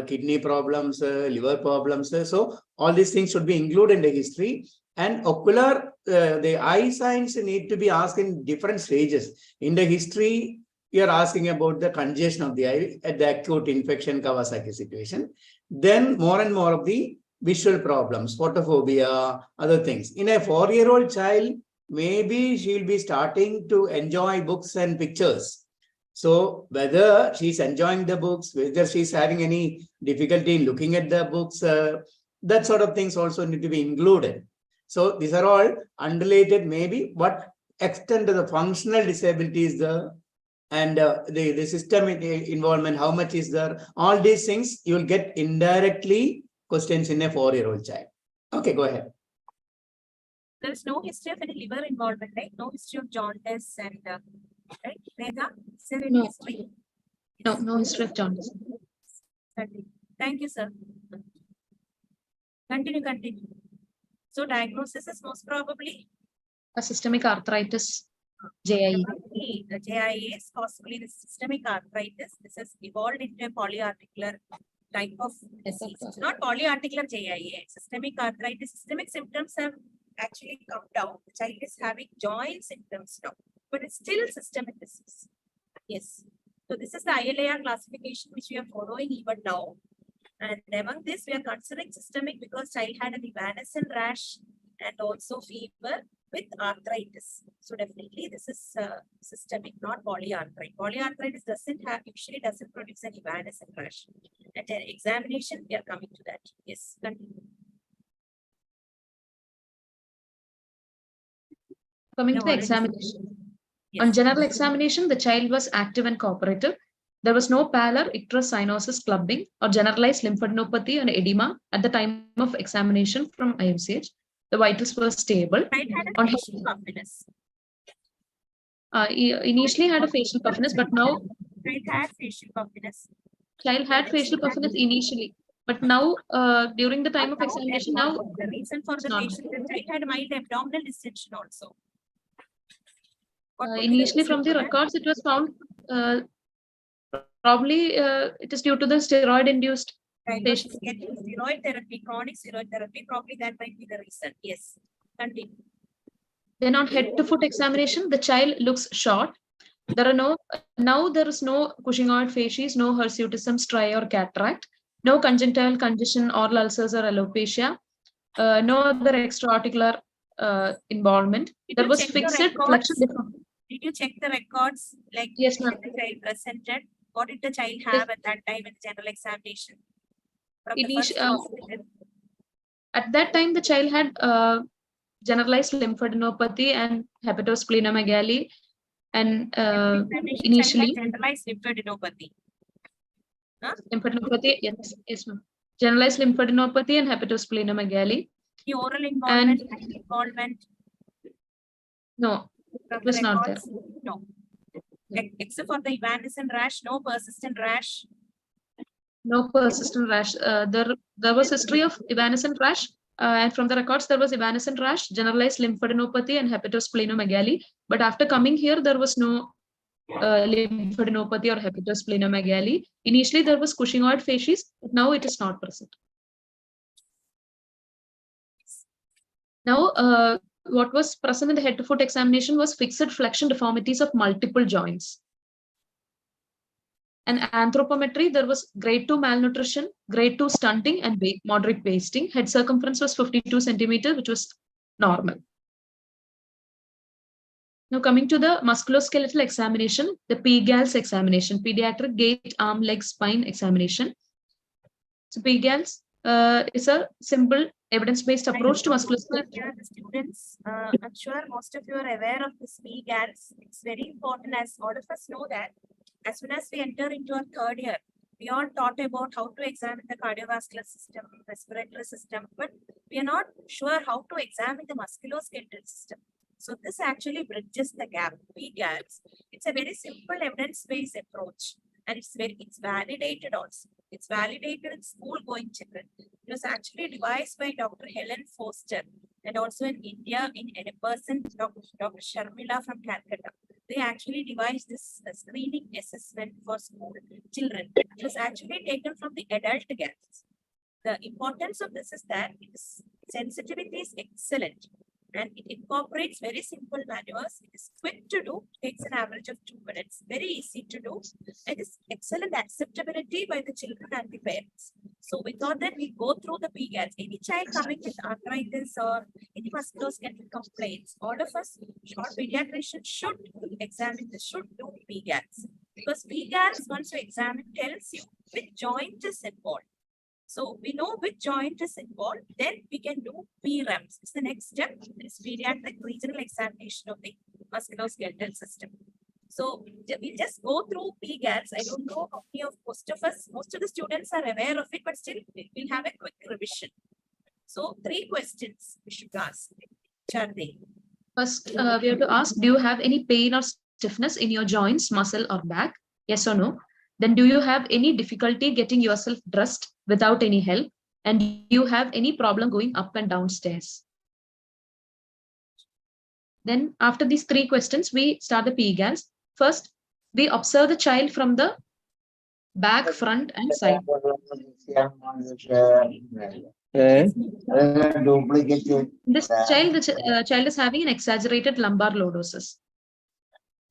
kidney problems, liver problems. So all these things should be included in the history. And ocular, the eye signs need to be asked in different stages. In the history, you are asking about the congestion of the eye at the acute infection Kawasaki situation. Then more and more of the visual problems, photophobia, other things. In a 4-year-old child, maybe she will be starting to enjoy books and pictures. So whether she's enjoying the books, whether she's having any difficulty in looking at the books, that sort of things also need to be included. So these are all unrelated, maybe what extent of the functional disability is there, and the systemic involvement, how much is there? All these things you will get indirectly questions in a 4-year-old child. Okay, go ahead. There is no history of any liver involvement, right? No history of jaundice and right? Rega, is there any No. history? No history of jaundice. Thank you, sir. Continue. So diagnosis is most probably A systemic arthritis, JIE. the JIA is possibly the systemic arthritis. This has evolved into a polyarticular type of disease. It's not polyarticular JIA. Systemic arthritis, systemic symptoms have actually come down. The child is having joint symptoms now, but it's still systemic disease. Yes. So this is the ILAR classification which we are following even now. And among this, we are considering systemic because child had an evanescent rash and also fever with arthritis. So definitely this is systemic, not polyarthritis. Polyarthritis usually doesn't produce an evanescent rash. At an examination, we are coming to that. Yes, continue. Coming No, to the already- examination. Yes. On general examination, the child was active and cooperative. There was no pallor, icterus, cyanosis, clubbing, or generalized lymphadenopathy and edema at the time of examination from IMCH. The vitals were stable. Child had a On facial puffiness. Initially had a facial puffiness, but now Child had facial puffiness. child had facial puffiness initially, but now during the time of examination, now The reason for the not facial, the child had mild abdominal distension also. What would be initially reason from the for that? records, it was found probably it is due to the steroid-induced facial. Getting steroid therapy, chronic steroid therapy, probably that might be the reason. Yes, continue. Then on head-to-foot examination, the child looks short. There are now there is no Cushingoid facies, no hirsutism, striae or cataract, no conjunctival condition, oral ulcers or alopecia, no other extraarticular involvement. Did There you was check the fixed records? flexion deformity. Did you check the records? Like Yes, ma'am. the child presented? What did the child have at that time in the general examination? From the first Initi- hospital? At that time, the child had generalized lymphadenopathy and hepatosplenomegaly, and Examination, initially child had generalized lymphadenopathy. lymphadenopathy, yes, ma'am. Generalized lymphadenopathy and hepatosplenomegaly. The oral involvement, eye involvement. No, From it was the not there. records? No. Except for the evanescent rash, no persistent rash. No persistent rash. There was history of evanescent rash, and from the records there was evanescent rash, generalized lymphadenopathy, and hepatosplenomegaly. But after coming here, there was no lymphadenopathy or hepatosplenomegaly. Initially, there was Cushingoid facies, but now it is not present. Now, what was present in the head-to-foot examination was fixed flexion deformities of multiple joints. And anthropometry, there was grade 2 malnutrition, grade 2 stunting, and moderate wasting. Head circumference was 52 centimeters, which was normal. Now coming to the musculoskeletal examination, the PGALS examination, pediatric gait, arm, leg, spine examination. So PGALS is a simple evidence-based approach to musculoskeletal. Yeah, the students, I'm sure most of you are aware of this PGALS. It's very important, as all of us know that as soon as we enter into our third year, we are taught about how to examine the cardiovascular system, respiratory system, but we are not sure how to examine the musculoskeletal system. So this actually bridges the gap. PGALS. It's a very simple evidence-based approach, and it's validated also. It's validated in school-going children. It was actually devised by Dr. Helen Foster, and also in India, in a person, Dr. Sharmila from Calcutta. They actually devised this screening assessment for school children. It was actually taken from the adult GALS. The importance of this is that its sensitivity is excellent, and it incorporates very simple manuals. It is quick to do, takes an average of 2 minutes, very easy to do. It is excellent acceptability by the children and the parents. So we thought that we go through the PGALS. Any child coming with arthritis or any musculoskeletal complaints, all of us, or pediatricians should examine this, should do PGALS. Because PGALS, once you examine, tells you which joint is involved. So we know which joint is involved, then we can do PREMS. It's the next step. It's pediatric regional examination of the musculoskeletal system. So we just go through PGALS. I don't know how many of most of the students are aware of it, but still we'll have a quick revision. So 3 questions we should ask. Which are they? First, we have to ask, do you have any pain or stiffness in your joints, muscle, or back? Yes or no? Then do you have any difficulty getting yourself dressed without any help? And do you have any problem going up and down stairs? Then after these 3 questions, we start the PGALS. First, we observe the child from the back, front, and side. This child, the child is having an exaggerated lumbar lordosis.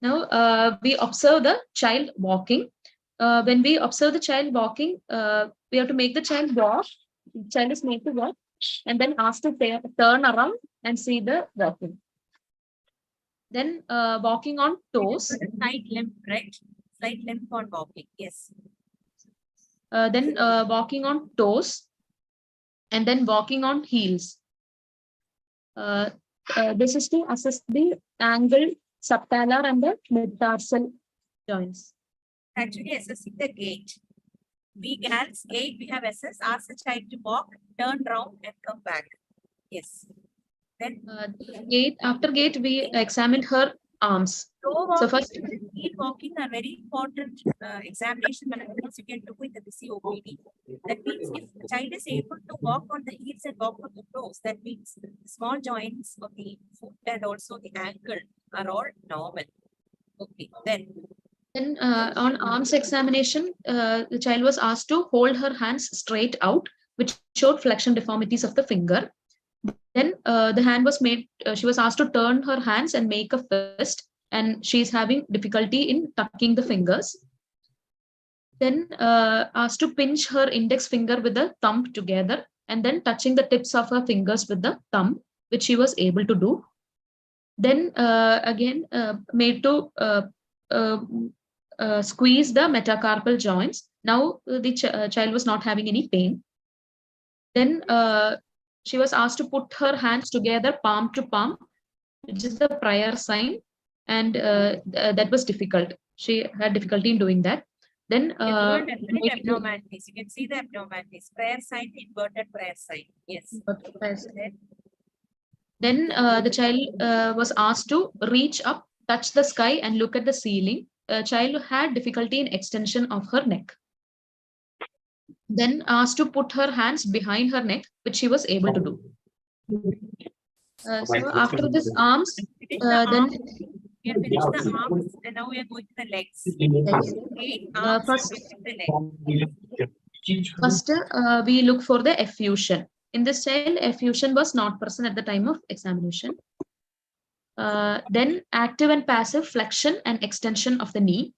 Now, we observe the child walking. When we observe the child walking, we have to make the child walk. The child is made to walk, and then asked to turn around and see the walking. Then walking on toes. Side limp, right? Side limp on walking, yes. Then walking on toes, and then walking on heels. This is to assess the angle, subtalar, and the metatarsal joints. Actually assessing the gait. PGALS gait we have assessed, ask the child to walk, turn round and come back. Yes. Then gait, after gait, we examined her arms. So first, heel walking are very important examination mannerisms you can do with the busy OPD. That means if the child is able to walk on the heels and walk on the toes, that means the small joints of the foot and also the ankle are all normal. Okay, then on arms examination, the child was asked to hold her hands straight out, which showed flexion deformities of the finger. Then the hand was made, she was asked to turn her hands and make a fist, and she's having difficulty in tucking the fingers. Then asked to pinch her index finger with the thumb together, and then touching the tips of her fingers with the thumb, which she was able to do. Then again made to squeeze the metacarpal joints. Now the child was not having any pain. Then she was asked to put her hands together, palm to palm, which is the prior sign, and that was difficult. She had difficulty in doing that. Then abnormalities. You can see the abnormalities. Prayer sign, inverted prayer sign. Yes. Then the child was asked to reach up, touch the sky, and look at the ceiling. Child had difficulty in extension of her neck. Then asked to put her hands behind her neck, which she was able to do. So after this arms, then we have finished the arms, and now we are going to the legs. First, we look for the effusion. In this child, effusion was not present at the time of examination. Then active and passive flexion and extension of the knee.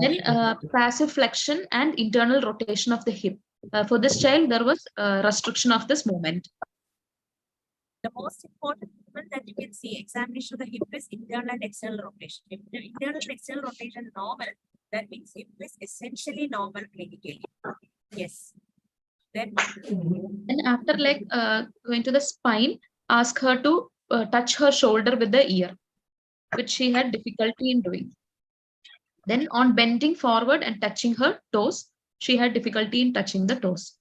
Then passive flexion and internal rotation of the hip. For this child, there was restriction of this movement. The most important movement that you can see examination of the hip is internal and external rotation. If the internal and external rotation normal, that means hip is essentially normal clinically. Yes. Then And after going to the spine, ask her to touch her shoulder with the ear, which she had difficulty in doing. Then on bending forward and touching her toes, she had difficulty in touching the toes.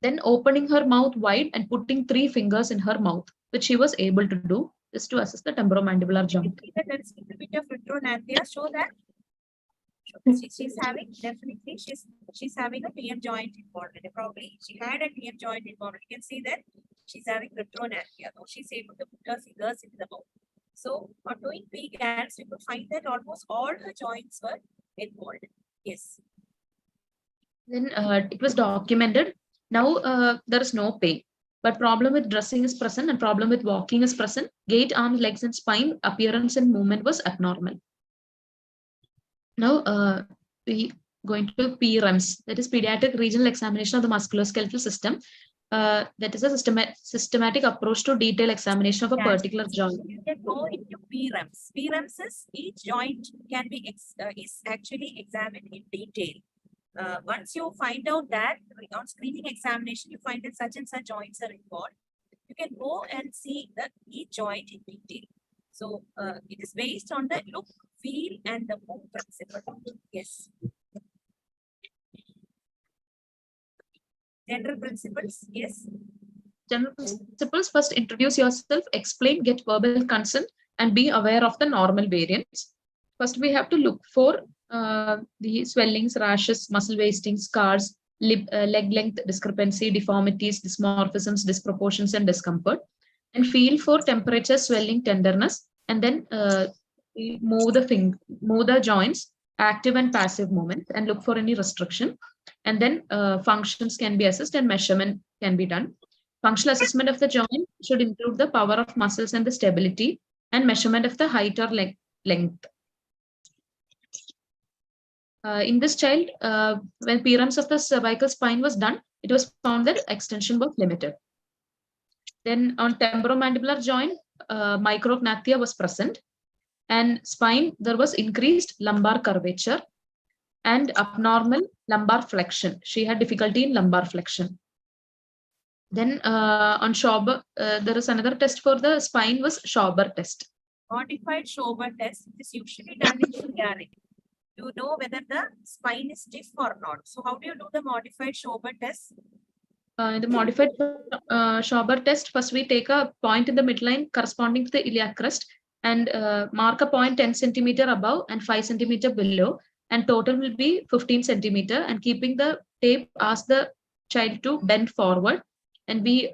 Then opening her mouth wide and putting 3 fingers in her mouth, which she was able to do, just to assess the temporomandibular joint. there is a little bit of retronathia, show that she's having, definitely she's having a TM joint involvement. Probably she had a TM joint involvement. You can see that she's having retronathia. Though she's able to put her fingers into the mouth. So on doing PGANs, you could find that almost all her joints were involved. Yes. Then it was documented. Now there is no pain, but problem with dressing is present and problem with walking is present. Gait, arms, legs, and spine appearance and movement was abnormal. Now we going to PREMS, that is pediatric regional examination of the musculoskeletal system. That is a systematic approach to detailed examination of a particular joint. You can go into PREMS. PREMS is each joint can be is actually examined in detail. Once you find out that on screening examination, you find that such and such joints are involved, you can go and see each joint in detail. So it is based on the look, feel, and the move principle. Yes. General principles, yes. General principles: first introduce yourself, explain, get verbal consent, and be aware of the normal variants. First, we have to look for the swellings, rashes, muscle wasting, scars, leg length discrepancy, deformities, dysmorphisms, disproportions, and discomfort. And feel for temperature, swelling, tenderness, and then move the joints, active and passive movement, and look for any restriction. And then functions can be assessed and measurement can be done. Functional assessment of the joint should include the power of muscles and the stability, and measurement of the height or length. In this child, when PREMS of the cervical spine was done, it was found that extension was limited. Then on temporomandibular joint, micrognathia was present, and spine, there was increased lumbar curvature and abnormal lumbar flexion. She had difficulty in lumbar flexion. Then on Schober, there is another test for the spine was Schober test. Modified Schober test is usually done in Bulgaria. You know whether the spine is stiff or not. So how do you do the modified Schober test? The modified Schober test, first we take a point in the midline corresponding to the iliac crest and mark a point 10 centimeter above and 5 centimeter below, and total will be 15 centimeter, and keeping the tape, ask the child to bend forward, and we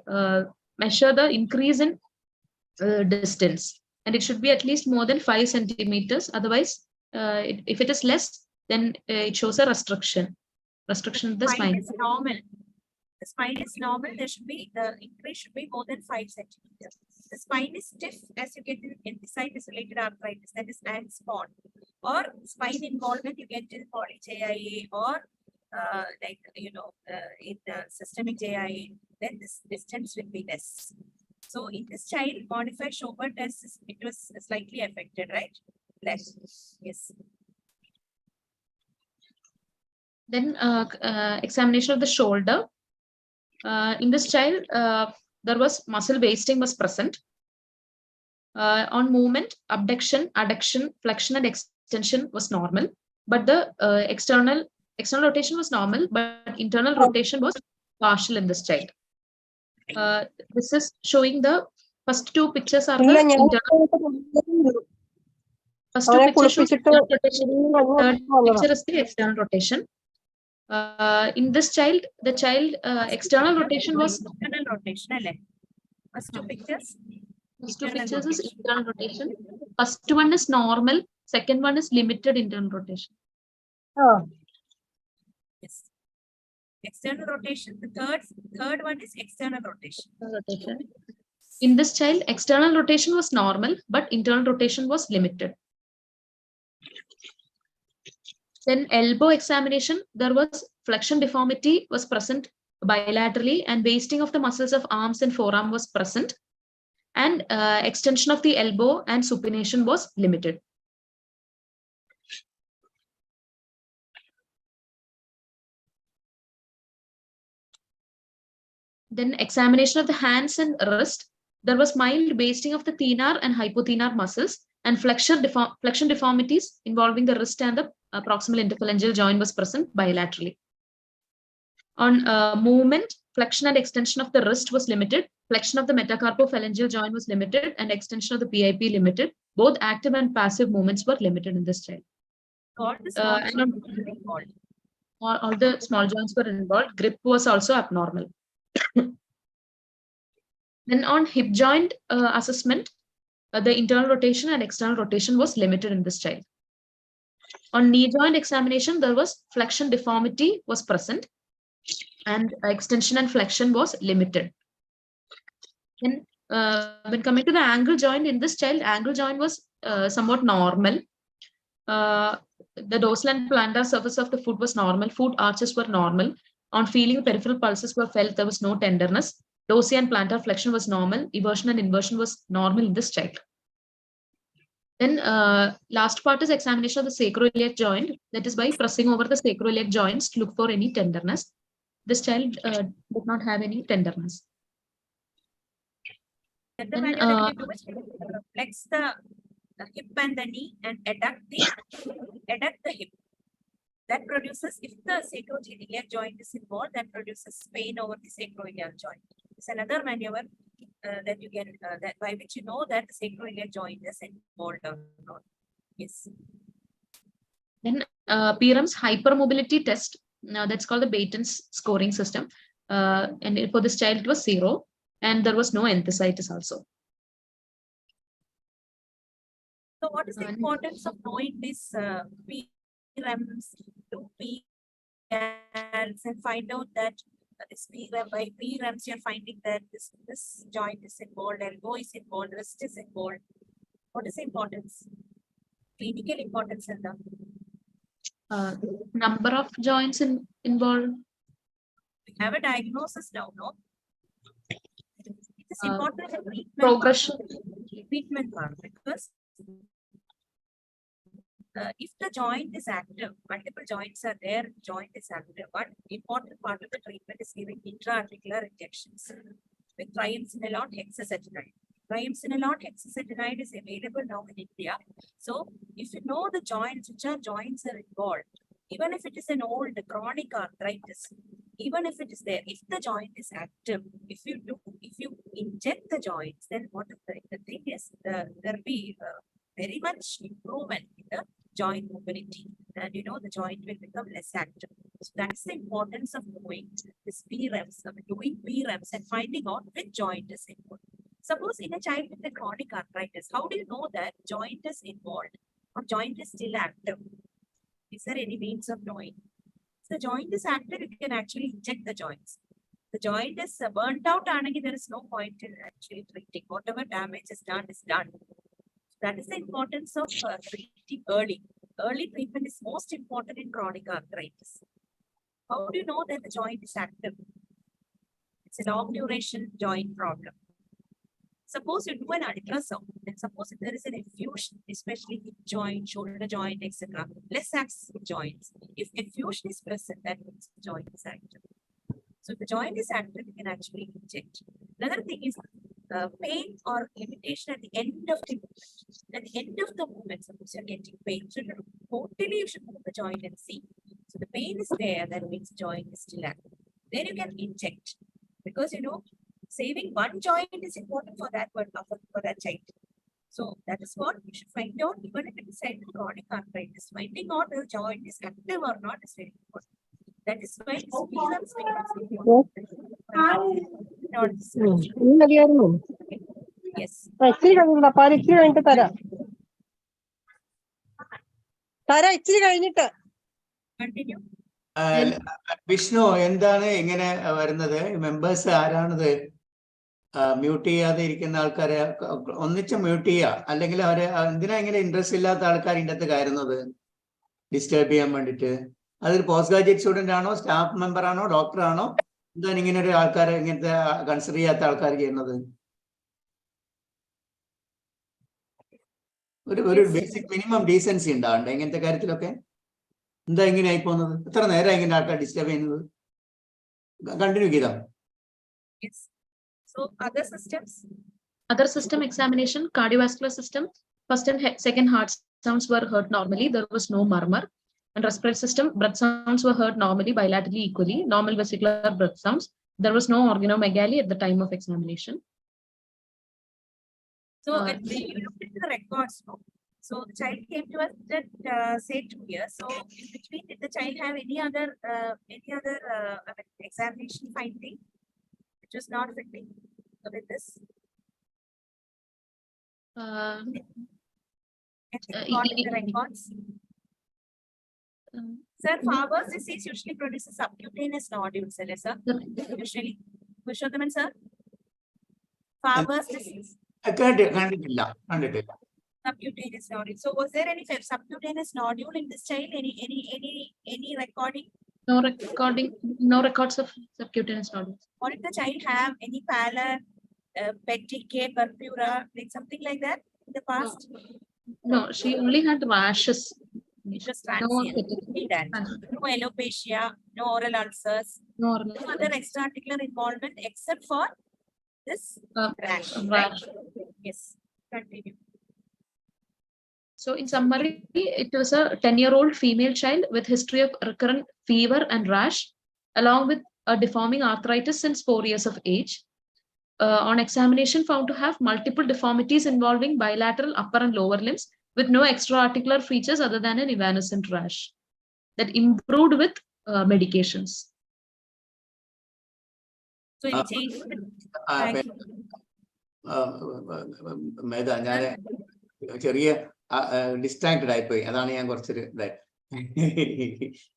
measure the increase in distance, and it should be at least more than 5 centimeters. Otherwise, if it is less, then it shows a restriction of the spine. Is normal. The spine is normal. There should be the increase should be more than 5 centimeters. The spine is stiff as you get in enthesitis-related arthritis, that is ANSPON, or spine involvement you get in poly-JIA or in systemic JIA. Then this distance will be less. So in this child, modified Schober test, it was slightly affected, right? Less. Yes. Then examination of the shoulder. In this child, there was muscle wasting was present. On movement, abduction, adduction, flexion, and extension was normal, but the external rotation was normal, but internal rotation was partial in this child. This is showing the first 2 pictures are the internal. First 2 pictures shows internal rotation. Third picture is the external rotation. In this child, the child external rotation was internal rotation. First 2 pictures. First 2 pictures is internal rotation. First one is normal. Second one is limited internal rotation. Oh. Yes. External rotation. The third one is external rotation. In this child, external rotation was normal, but internal rotation was limited. Then elbow examination, there was flexion deformity was present bilaterally, and wasting of the muscles of arms and forearm was present, and extension of the elbow and supination was limited. Then examination of the hands and wrist, there was mild wasting of the thenar and hypothenar muscles, and flexion deformities involving the wrist and the proximal interphalangeal joint was present bilaterally. On movement, flexion and extension of the wrist was limited, flexion of the metacarpophalangeal joint was limited, and extension of the PIP limited. Both active and passive movements were limited in this child. All the small And joints were involved. all the small joints were involved. Grip was also abnormal. Then on hip joint assessment, the internal rotation and external rotation was limited in this child. On knee joint examination, there was flexion deformity was present, and extension and flexion was limited. Then when coming to the ankle joint in this child, ankle joint was somewhat normal. The dorsal and plantar surface of the foot was normal. Foot arches were normal. On feeling, peripheral pulses were felt. There was no tenderness. Dorsal and plantar flexion was normal. Eversion and inversion was normal in this child. Then last part is examination of the sacroiliac joint. That is by pressing over the sacroiliac joints to look for any tenderness. This child did not have any tenderness. Then Then, flex the hip and the knee and adduct the hip. That produces, if the sacroiliac joint is involved, that produces pain over the sacroiliac joint. It's another maneuver that you can, that by which you know that the sacroiliac joint is involved or not. Yes. Then Perham's hypermobility test, that's called the Baton's scoring system. And for this child, it was 0, and there was no enthesitis also. So what is the importance of knowing this PREMs, to PRs, and find out that this PREM, by PREMs you're finding that this joint is involved, elbow is involved, wrist is involved. What is the importance? Clinical importance in the Number of joints involved. we have a diagnosis now, no? It is important for treatment Progression. treatment part, because if the joint is active, multiple joints are there, joint is active, but important part of the treatment is giving intra-articular injections with triamcinolone hexacetonide. Triamcinolone hexacetonide is available now in India. So if you know the joints, which are joints are involved, even if it is an old chronic arthritis, even if it is there, if the joint is active, if you inject the joints, then what is the thing is, there will be very much improvement in the joint mobility, and you know the joint will become less active. So that's the importance of knowing this PREMs, doing PREMs and finding out which joint is involved. Suppose in a child with a chronic arthritis, how do you know that joint is involved or joint is still active? Is there any means of knowing? If the joint is active, you can actually inject the joints. The joint is burnt out, and there is no point in actually treating. Whatever damage is done is done. That is the importance of treating early. Early treatment is most important in chronic arthritis. How do you know that the joint is active? It's a long duration joint problem. Suppose you do an ultrasound, and suppose if there is an effusion, especially hip joint, shoulder joint, etc., less active joints. If effusion is present, that means the joint is active. So if the joint is active, you can actually inject. Another thing is pain or limitation at the end of the movement. At the end of the movement, suppose you're getting pain, so totally you should move the joint and see. So the pain is there, that means the joint is still active. Then you can inject, because you know saving one joint is important for that one, for that child. So that is what you should find out, even if it is a chronic arthritis. Finding out the joint is active or not is very important. That is why this important. Yes. Continue. Vishnu എന്താണ് ഇങ്ങനെ വരുന്നത്? Members ആരാണത് mute ചെയ്യാതെ ഇരിക്കുന്ന ആൾക്കാരെ ഒന്നിച്ച് mute ചെയ്യുക, അല്ലെങ്കിൽ അവര് എന്തിനാ ഇങ്ങനെ ഇൻട്രസ്റ്റ് ഇല്ലാത്ത ആൾക്കാർ ഇതിൻ്റെ അകത്ത് കയറുന്നത്? ഡിസ്റ്റർബ് ചെയ്യാൻ വേണ്ടിയിട്ട്? അതൊരു പോസ്റ്റ് ഗ്രാജുവേറ്റ് സ്റ്റുഡന്റ് ആണോ, സ്റ്റാഫ് മെമ്പർ ആണോ, ഡോക്ടർ ആണോ? എന്താണ് ഇങ്ങനെ ഒരു ആൾക്കാരെ ഇങ്ങനത്തെ കൺസിഡർ ചെയ്യാത്ത ആൾക്കാർ ചെയ്യുന്നത്? ഒരു ബേസിക് മിനിമം ഡീസൻസി ഉണ്ടാവണ്ടേ ഇങ്ങനത്തെ കാര്യത്തിലൊക്കെ? എന്താ ഇങ്ങനെ ആയി പോകുന്നത്? എത്ര നേരം ഇങ്ങനെ ആൾക്കാർ ഡിസ്റ്റർബ് ചെയ്യുന്നത്? കണ്ടിന്യൂ ചെയ്താ. Yes. So other systems. Other system examination, cardiovascular system, first and second heart sounds were heard normally. There was no murmur. And respiratory system, breath sounds were heard normally, bilaterally equally. Normal vesicular breath sounds. There was no organomegaly at the time of examination. So we looked at the records. No? So the child came to us that say 2 years. So in between, did the child have any other examination finding which was not fitting with this? Anything in the records? Sir, Farber's disease usually produces subcutaneous nodules, sir. Usually, Purushothaman, sir. Farber's disease. കണ്ടിട്ടില്ല. Subcutaneous nodule. So, was there any subcutaneous nodule in this child? Any recording? No records of subcutaneous nodules. Or did the child have any pallor, petechiae, purpura, like something like that in the past? No, she only had rashes. Just transient. No alopecia, no oral ulcers, no other extraarticular involvement except for this rash. Right? Yes, continue. So in summary, it was a 10-year-old female child with history of recurrent fever and rash, along with a deforming arthritis since 4 years of age. On examination, found to have multiple deformities involving bilateral upper and lower limbs, with no extra-articular features other than an evanescent rash that improved with medications. So any change? ചെറിയ distracted ആയിപ്പോയി. അതാണ് ഞാൻ കുറച്ചൊരു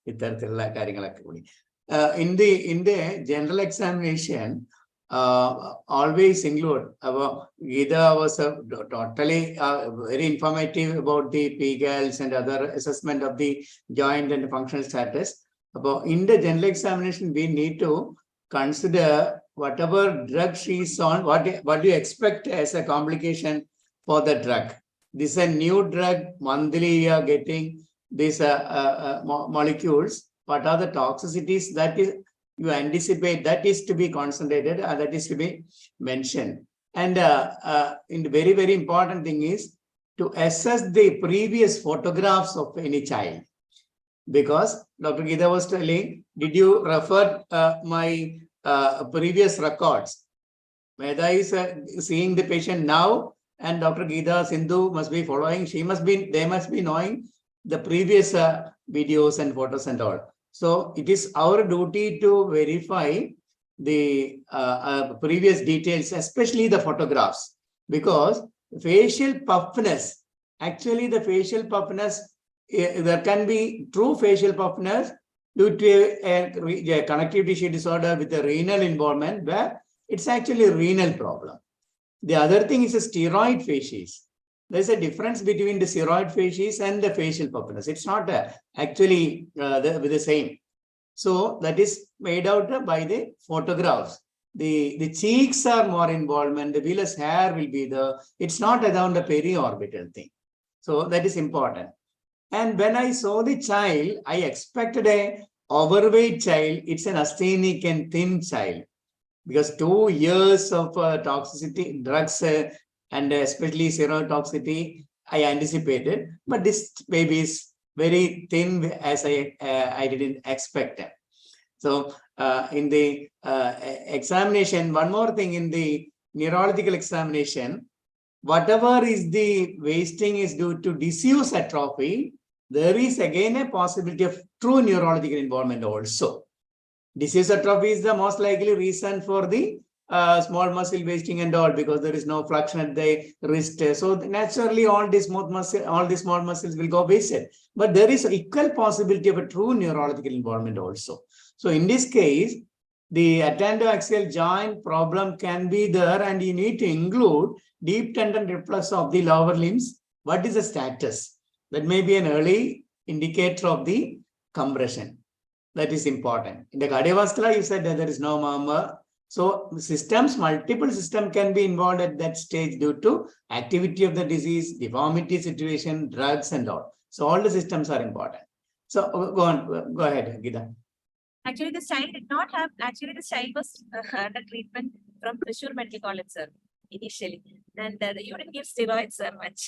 ഇത്തരത്തിലുള്ള കാര്യങ്ങളൊക്കെ കൂടി. In the general examination, always include Gita was totally very informative about the PGALs and other assessment of the joint and functional status. In the general examination, we need to consider whatever drug she is on, what do you expect as a complication for the drug. This is a new drug, monthly you are getting these molecules. What are the toxicities that is you anticipate, that is to be concentrated, that is to be mentioned. And the very, very important thing is to assess the previous photographs of any child. Because Dr. Gita was telling, did you refer my previous records? Meda is seeing the patient now, and Dr. Gita Sindhu must be following. They must be knowing the previous videos and photos and all. So it is our duty to verify the previous details, especially the photographs, because facial puffiness, actually the facial puffiness, there can be true facial puffiness due to a connective tissue disorder with a renal involvement, where it's actually a renal problem. The other thing is a steroid facies. There's a difference between the steroid facies and the facial puffiness. It's not actually with the same. So that is made out by the photographs. The cheeks are more involvement. The villous hair will be the. It's not around the periorbital thing. So that is important. And when I saw the child, I expected a overweight child. It's an asthenic and thin child, because 2 years of toxicity drugs. And especially serotoxicity, I anticipated, but this baby is very thin as I didn't expect it. So in the examination, one more thing in the neurological examination, whatever is the wasting is due to disuse atrophy, there is again a possibility of true neurological involvement also. Disuse atrophy is the most likely reason for the small muscle wasting and all, because there is no flexion at the wrist. So naturally all these small muscles will go wasted. But there is equal possibility of a true neurological involvement also. So in this case, the attendoaxial joint problem can be there, and you need to include deep tendon reflux of the lower limbs. What is the status? That may be an early indicator of the compression. That is important. In the cardiovascular, you said that there is no murmur. So systems, multiple systems can be involved at that stage due to activity of the disease, deformity situation, drugs and all. So all the systems are important. So go on, go ahead, Gita. Actually, this child did not have, actually this child was under treatment from Thrissur Medical College, sir, initially. And you didn't give steroids, sir, much.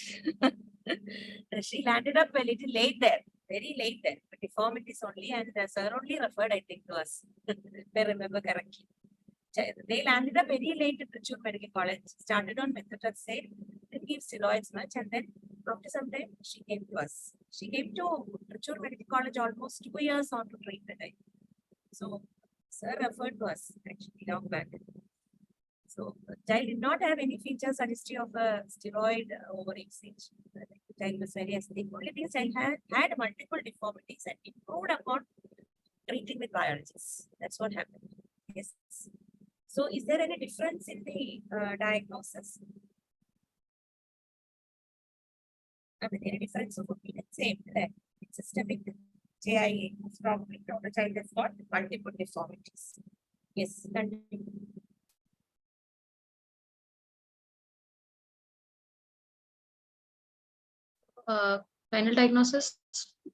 She landed up a little late there, very late there, but deformities only, and sir only referred, I think, to us, if I remember correctly. They landed up very late at Thrissur Medical College, started on methotrexate, didn't give steroids much, and then after some time, she came to us. She came to Thrissur Medical College almost 2 years on to treatment. So, sir referred to us actually long back. So, the child did not have any features or history of a steroid overusage. The child was very asthmatic. Only thing child had multiple deformities and improved upon treating with biologists. That's what happened. Yes. So, is there any difference in the diagnosis? I mean, any difference of opinion? Same, right? It's systemic JIA. It's probably the child has got multiple deformities. Yes, continue. Final diagnosis,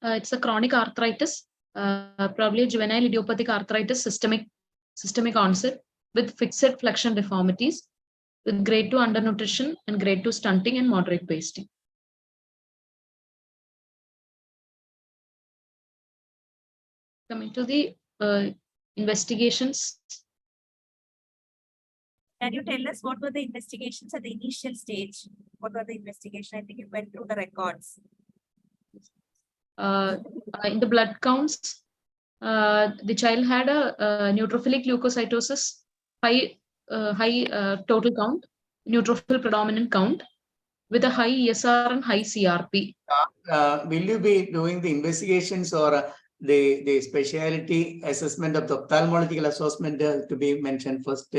it's a chronic arthritis, probably juvenile idiopathic arthritis, systemic onset with fixed flexion deformities with grade 2 undernutrition and grade 2 stunting and moderate wasting. Coming to the investigations. Can you tell us what were the investigations at the initial stage? What were the investigations? I think you went through the records. In the blood counts, the child had a neutrophilic leukocytosis, high total count, neutrophil predominant count, with a high ESR and high CRP. Will you be doing the investigations or the specialty assessment of the ophthalmological assessment to be mentioned first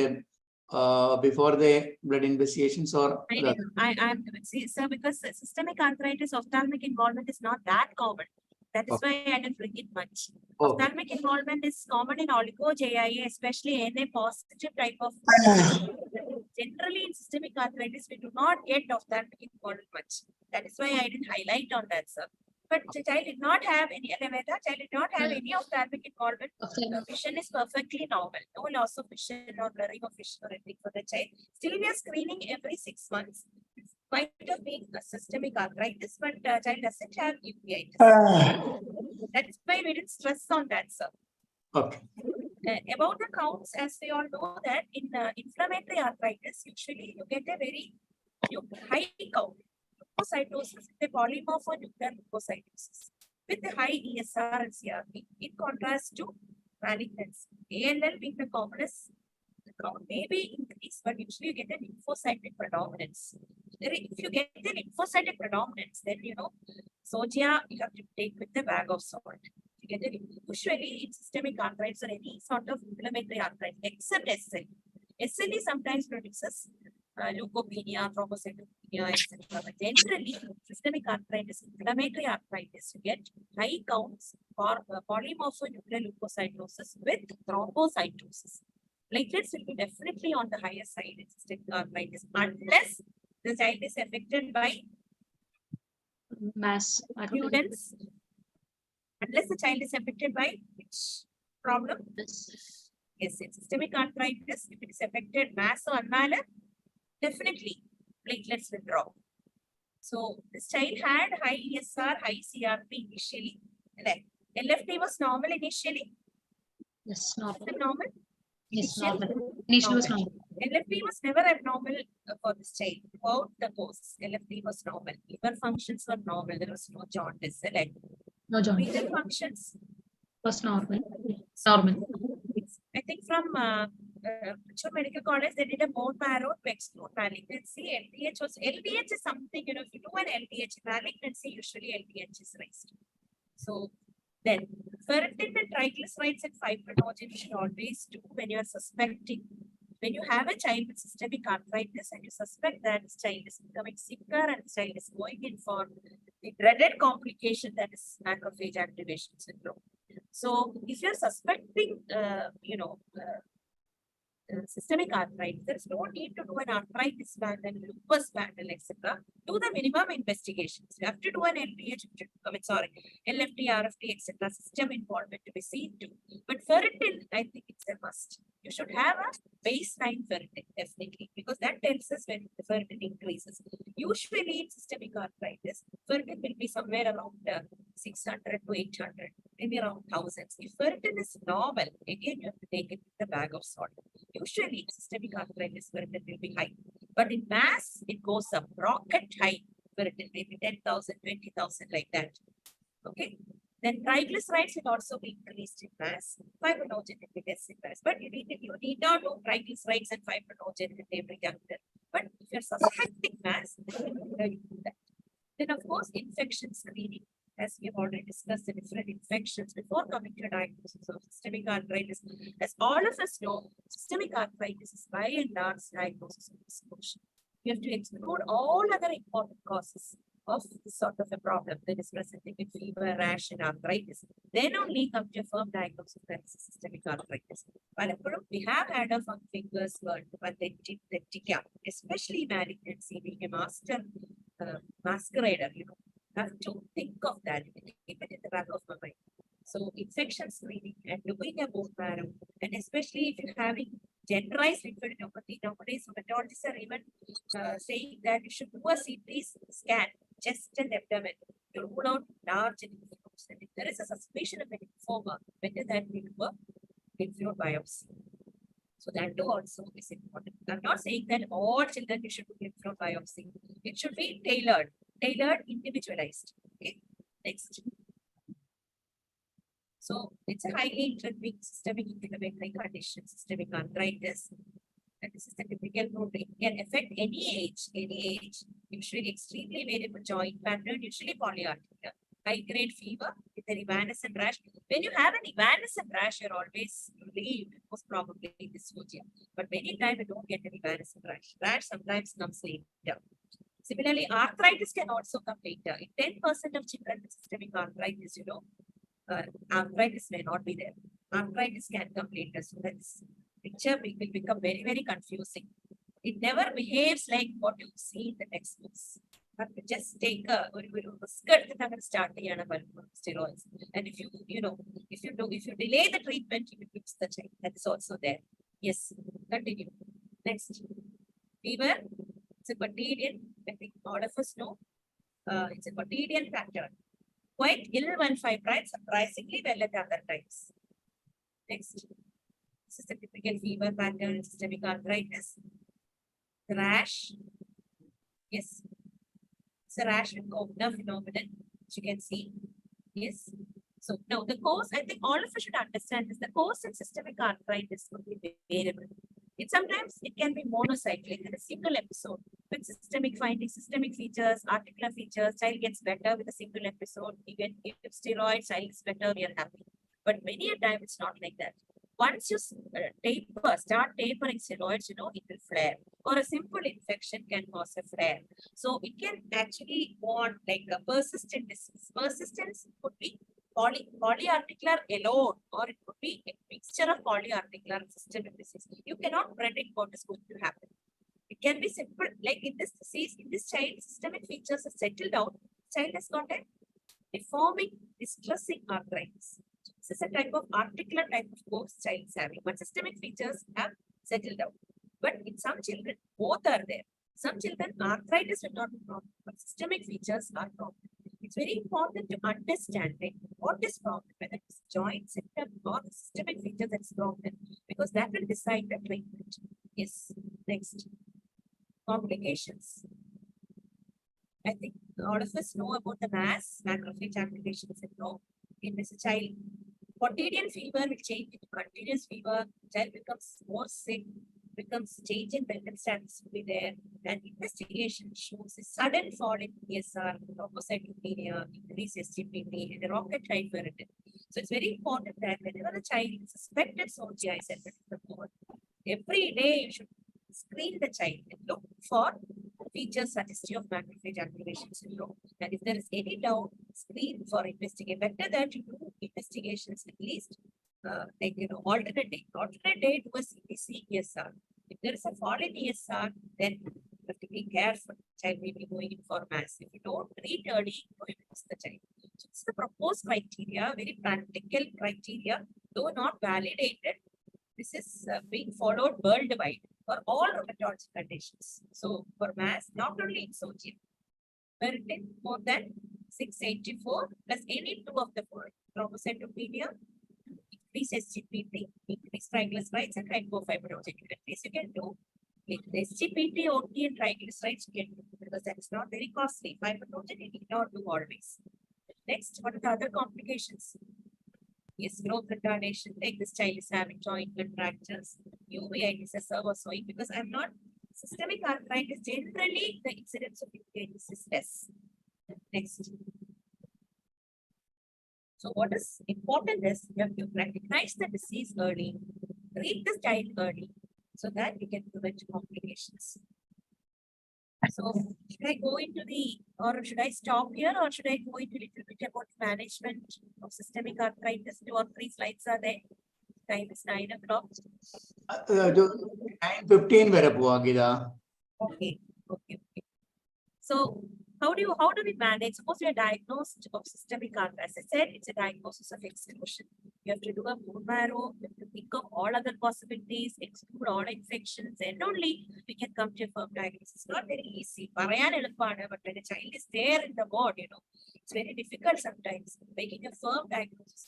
before the blood investigations, or I'm see, sir, because systemic arthritis ophthalmic involvement is not that common. That is why I didn't bring it much. Ophthalmic involvement is common in oligo-JIA, especially NA positive type of. Generally, in systemic arthritis, we do not get ophthalmic involvement much. That is why I didn't highlight on that, sir. But the child did not have any, child did not have any ophthalmic involvement. The vision is perfectly normal. No loss of vision or blurring of vision or anything for the child. Still, we are screening every 6 months. Quite of being a systemic arthritis, but child doesn't have uveitis. That's why we didn't stress on that, sir. Okay. About the counts, as we all know that in inflammatory arthritis, usually you get a very high count. Leukocytosis, the polymorphonuclear leukocytosis with the high ESR and CRP, in contrast to malignancy. ALL being the commonest, the count may be increased, but usually you get an lymphocytic predominance. If you get an lymphocytic predominance, then Sogia you have to take with the bag of salt. You get usually in systemic arthritis or any sort of inflammatory arthritis, except SL. SL sometimes produces leukopenia, thrombocytopenia, etc. But generally, systemic arthritis, inflammatory arthritis, you get high counts for polymorphonuclear leukocytosis with thrombocytosis. Platelets will be definitely on the higher side in systemic arthritis, unless the child is affected by mass students. Unless the child is affected by which problem? Yes, it's systemic arthritis. If it is affected mass or unmalor, definitely platelets will drop. So this child had high ESR, high CRP initially. LFT was normal initially. Yes, normal. Normal. Yes, normal. Initially was normal. LFT was never abnormal for this child. Throughout the course, LFT was normal. Liver functions were normal. There was no jaundice. No jaundice. Renal functions was normal. Normal. I think from Thrissur Medical College, they did a bone marrow to exclude malignancy. LDH is something, if you do an LDH malignancy, usually LDH is raised. So then ferritin and triglycerides and fibrinogen you should always do when you are suspecting. When you have a child with systemic arthritis and you suspect that this child is becoming sicker and this child is going in for the dreaded complication that is macrophage activation syndrome. So if you're suspecting, systemic arthritis, there's no need to do an arthritis panel, lupus panel, etc. Do the minimum investigations. You have to do an LPH, LFT, RFT, etc. System involvement to be seen to. But ferritin, I think it's a must. You should have a baseline ferritin, definitely, because that tells us when the ferritin increases. Usually in systemic arthritis, ferritin will be somewhere around 600 to 800, maybe around thousands. If ferritin is normal, again you have to take it with a bag of salt. Usually systemic arthritis ferritin will be high, but in mass it goes up rocket high ferritin, maybe 10,000, 20,000 like that. Okay. Then triglycerides will also be increased in mass. Fibrinogen will be less in mass, but you need not do triglycerides and fibrinogen in every juncture. But if you're suspecting mass, then you do that. Then of course infection screening, as we have already discussed the different infections before coming to a diagnosis of systemic arthritis. As all of us know, systemic arthritis is by and large diagnosis of exclusion. You have to exclude all other important causes of this sort of a problem that is presenting with fever, rash, and arthritis. Then only come to a firm diagnosis that is systemic arthritis. We have had a fingers word, especially malignancy being a masquerader, have to think of that, keep it in the back of my mind. So infection screening and doing a bone marrow, and especially if you're having generalized lymphadenopathy, nowadays rheumatologists are even saying that you should do a CT scan, chest and abdomen, to rule out large lymph. And if there is a suspicion of a lymphoma, better that we do a lymph node biopsy. So that too also is important. I'm not saying that all children you should do lymph node biopsy. It should be tailored, individualized. Okay, next. So it's a highly intervening systemic inflammatory condition, systemic arthritis. And this is the typical protein. It can affect any age, usually extremely variable joint pattern, usually polyarticular. High-grade fever with an evanescent rash. When you have an evanescent rash, you're always relieved, most probably dysphagia. But many times you don't get an evanescent rash. Rash sometimes comes later. Similarly, arthritis can also come later. In 10% of children with systemic arthritis, arthritis may not be there. Arthritis can come later. So that's picture will become very, very confusing. It never behaves like what you see in the textbooks. But just take a start steroids. And if you delay the treatment, you will fix the child. That is also there. Yes, continue. Next. Fever. It's a quotidian. I think all of us know. It's a quotidian pattern. Quite ill when fibroid, surprisingly well at other times. Next. This is the typical fever pattern in systemic arthritis. The rash. Yes. It's a rash with Kovner phenomenon, which you can see. Yes. So now the cause, I think all of us should understand is the cause in systemic arthritis could be variable. Sometimes it can be monocyclic in a single episode with systemic findings, systemic features, articular features. Child gets better with a single episode. Even if steroids, child is better, we are happy. But many a time it's not like that. Once you start tapering steroids, it will flare. Or a simple infection can cause a flare. So it can actually go on like a persistent disease. Persistence could be polyarticular alone, or it could be a mixture of polyarticular and systemic disease. You cannot predict what is going to happen. It can be simple, like in this disease, in this child, systemic features are settled down. Child has got a deforming, distressing arthritis. This is a type of articular type of course child is having, but systemic features have settled down. But in some children, both are there. Some children, arthritis will not be problem, but systemic features are problem. It's very important to understand what is problem, whether it's joint symptom or the systemic feature that's problem, because that will decide the treatment. Yes, next. Complications. I think all of us know about the mass macrophage activation syndrome in this child. Quotidian fever will change into continuous fever. Child becomes more sick, becomes change in mental status will be there, and investigation shows a sudden fall in PSR, thrombocytopenia, increased SGPT, and a rocket high ferritin. So it's very important that whenever the child is suspected psoriasis, every day you should screen the child and look for features suggestive of macrophage activation syndrome. And if there is any doubt, screen for investigate. Better that you do investigations at least, like, alternate day. Alternate day to a CPC ESR. If there is a fall in ESR, then you have to be careful. Child may be going in for mass. If you don't treat early, you will miss the child. So it's the proposed criteria, very practical criteria, though not validated. This is being followed worldwide for all rheumatology conditions. So for mass, not only in Soji, ferritin more than 684 plus any two of the four, thrombocytopenia, increase SGPT, increase triglycerides and hypofibrinogen. At least you can do with SGPT, OT and triglycerides you can do because that is not very costly. Fibrinogen you need not do always. Next, what are the other complications? Yes, growth retardation, like this child is having joint fractures, uveitis, a cervixoid, because I'm not systemic arthritis. Generally, the incidence of uveitis is less. Next. So, what is important is you have to recognize the disease early, treat the child early, so that we can prevent complications. So, should I go into or should I stop here, or should I go into a little bit about management of systemic arthritis? 2 or 3 slides are there. Time is 9 o'clock. 9:15 വരെ പോവാം Geetha. Okay. So, how do we manage? Suppose we are diagnosed of systemic arthritis. As I said, it's a diagnosis of exclusion. You have to do a bone marrow, you have to think of all other possibilities, exclude all infections, and only we can come to a firm diagnosis. It's not very easy. But when a child is there in the ward, it's very difficult sometimes making a firm diagnosis.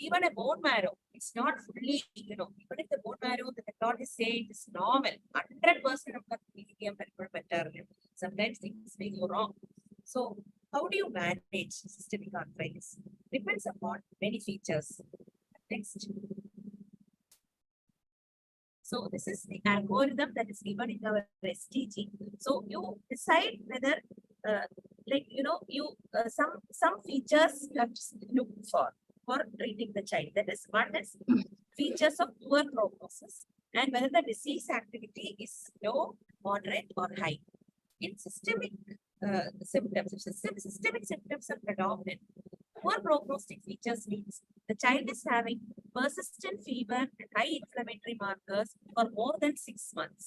Even a bone marrow, it's not fully, even if the bone marrow, the pathologist say it is normal, 100% of the sometimes things may go wrong. So, how do you manage systemic arthritis? Depends upon many features. Next. So, this is the algorithm that is given in our STG. So, you decide whether, some features you have to look for treating the child. That is, one is features of poor prognosis and whether the disease activity is low, moderate, or high. In systemic symptoms, if systemic symptoms are predominant, poor prognostic features means the child is having persistent fever and high inflammatory markers for more than 6 months.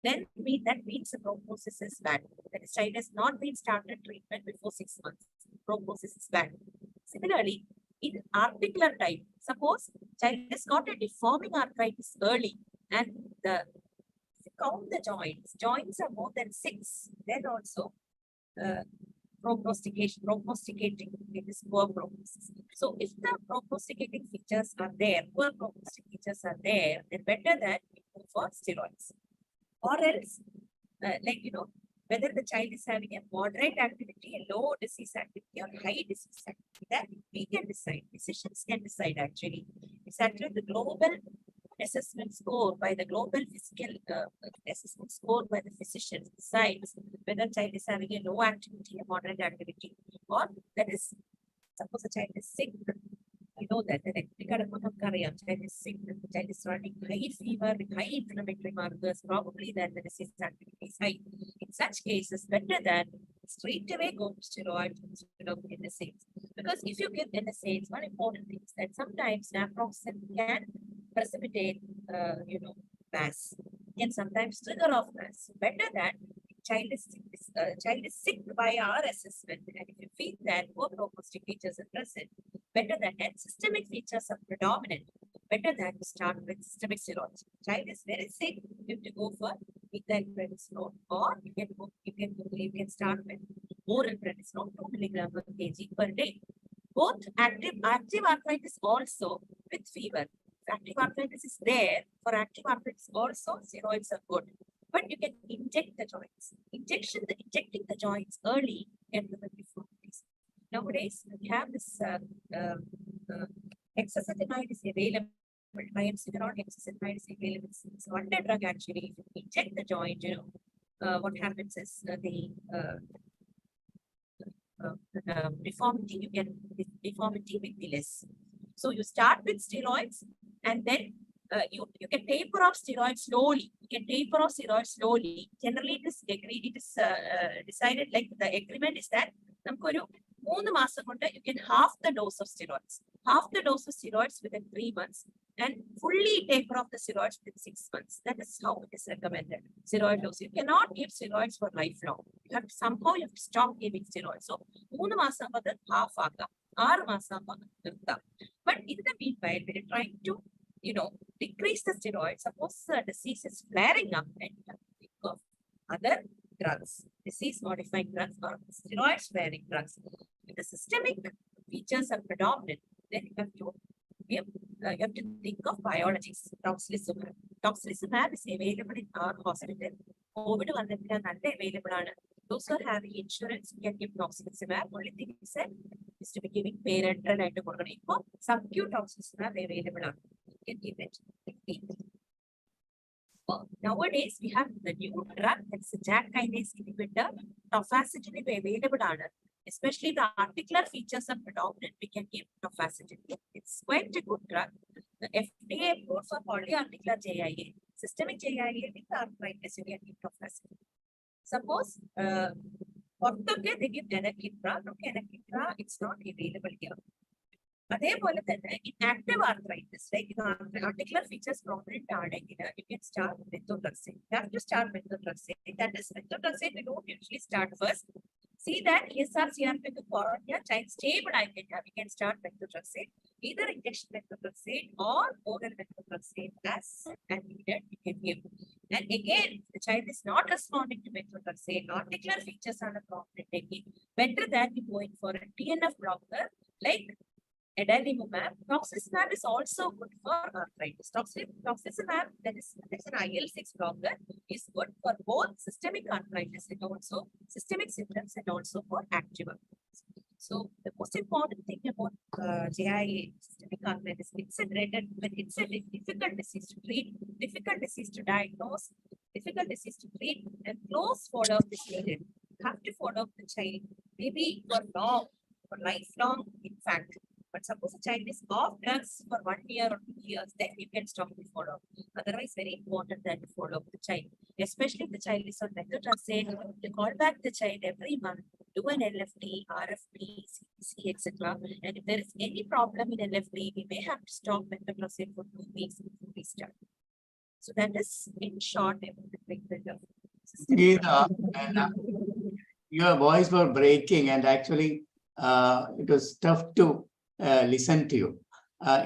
Then that means the prognosis is bad. That the child has not been started treatment before 6 months. Prognosis is bad. Similarly, in articular type, suppose child has got a deforming arthritis early and count the joints are more than 6, then also prognosticating it is poor prognosis. So if the prognosticating features are there, poor prognostic features are there, then better that we go for steroids. Or else, whether the child is having a moderate activity, a low disease activity, or high disease activity, that we can decide. Physicians can decide actually. It's actually the global assessment score by the global physical assessment score by the physicians decides whether child is having a low activity, a moderate activity, or that is, suppose a child is sick. You know that child is sick, the child is running high fever with high inflammatory markers, probably that the disease activity is high. In such cases, better than straight away go to steroids instead of NSAIDs. Because if you give NSAIDs, one important thing is that sometimes naproxen can precipitate, mass, can sometimes trigger off mass. Better that child is sick by our assessment, and if you feel that poor prognostic features are present, better that and systemic features are predominant, better than to start with systemic steroids. Child is very sick, you have to go for ethyl prednisolone, or you can start with oral prednisolone, 2 milligrams per kg per day. Both active arthritis also with fever. If active arthritis is there, for active arthritis also steroids are good. But you can inject the joints. Injecting the joints early can prevent deformities. Nowadays, we have this hexacetonide is available. Triamcinolone hexacetonide is available. It's one drug actually. If you inject the joint, what happens is the deformity, you get deformity with the less. So you start with steroids and then you can taper off steroids slowly. You can taper off steroids slowly. Generally, it is agreed. It is decided, like the agreement is that you can half the dose of steroids. Half the dose of steroids within 3 months and fully taper off the steroids within 6 months. That is how it is recommended. Steroid dose. You cannot give steroids for lifelong. You have to somehow stop giving steroids. So 3 masam half aga, 6 masam. But in the meanwhile, when you're trying to decrease the steroids, suppose the disease is flaring up, and you have to think of other drugs, disease modifying drugs or steroid sparing drugs. If the systemic features are predominant, then you have to think of biologics. Tocilizumab. Tocilizumab is available in our hospital. COVID available. Those who are having insurance can give tocilizumab. Only thing is to be giving parenteral and subcutaneous tocilizumab available. You can give it. Nowadays, we have the new drug that's a JAK kinase inhibitor. Tofacitinib available. Especially the articular features are predominant. We can give tofacitinib. It's quite a good drug. The FDA approved for polyarticular JIA. Systemic JIA with arthritis, you can give tofacitinib. Suppose they give Enakitra. Enakitra, it's not available here. In active arthritis, like articular features prominent, you can start methotrexate. You have to start methotrexate. That is, methotrexate we don't usually start first. See that ESR, CRP to cornea, child stable, we can start methotrexate. Either injection methotrexate or oral methotrexate as needed, we can give. And again, the child is not responding to methotrexate. Articular features are prominent again. Better than going for a TNF blocker like adalimumab. Toxicizumab is also good for arthritis. Toxicizumab, that's an IL-6 blocker, is good for both systemic arthritis and also systemic symptoms and also for active arthritis. So the most important thing about JIA, systemic arthritis, it's a difficult disease to treat, difficult disease to diagnose, difficult disease to treat, and close follow-up is needed. You have to follow up the child, maybe for lifelong, in fact. But suppose a child is off drugs for 1 year or 2 years, then you can stop the follow-up. Otherwise, very important that you follow up the child. Especially if the child is on methotrexate, to call back the child every month, do an LFT, RFT, CBC, etc. And if there is any problem in LFT, we may have to stop methotrexate for 2 weeks before we start. So that is in short about the treatment of system. Geeta, your voice was breaking, and actually it was tough to listen to you.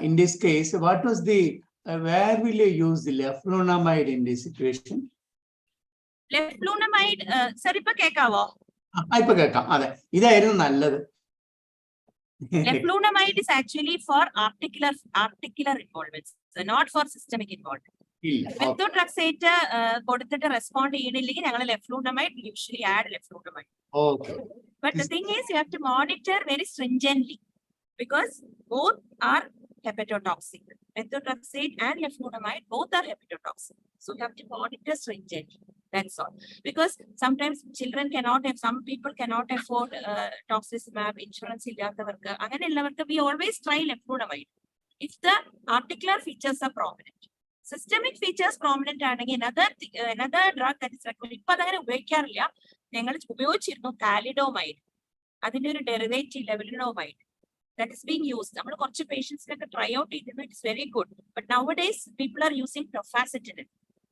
In this case, what was the, where will you use the leflunomide in this situation? Leflunomide, sir, ipo kekavo? Ipo kekam. Ade, idayirunnu nallathu. Leflunomide is actually for articular involvements, so not for systemic involvement. Methotrexate കൊടുത്തിട്ട് respond ചെയ്യണില്ലെങ്കിൽ ഞങ്ങൾ leflunomide, we usually add leflunomide. Okay. But the thing is, you have to monitor very stringently because both are hepatotoxic. Methotrexate and leflunomide both are hepatotoxic. So you have to monitor stringently. That's all. Because sometimes children cannot have, some people cannot afford toxicizumab, insurance illattavarkku. Anganeyullavarkku we always try leflunomide if the articular features are prominent. Systemic features prominent ആണെങ്കിൽ another drug that is recommended. ഇപ്പൊ അതങ്ങനെ ഉപയോഗിക്കാറില്ല. ഞങ്ങൾ ഉപയോഗിച്ചിരുന്നു thalidomide. അതിന്റെ ഒരു derivative ലെവലിനോമൈഡ്. That is being used. നമ്മൾ കുറച്ച് പേഷ്യൻസിനൊക്കെ ട്രൈ ഔട്ട് ചെയ്തിരുന്നു. It's very good. But nowadays people are using tofacitinib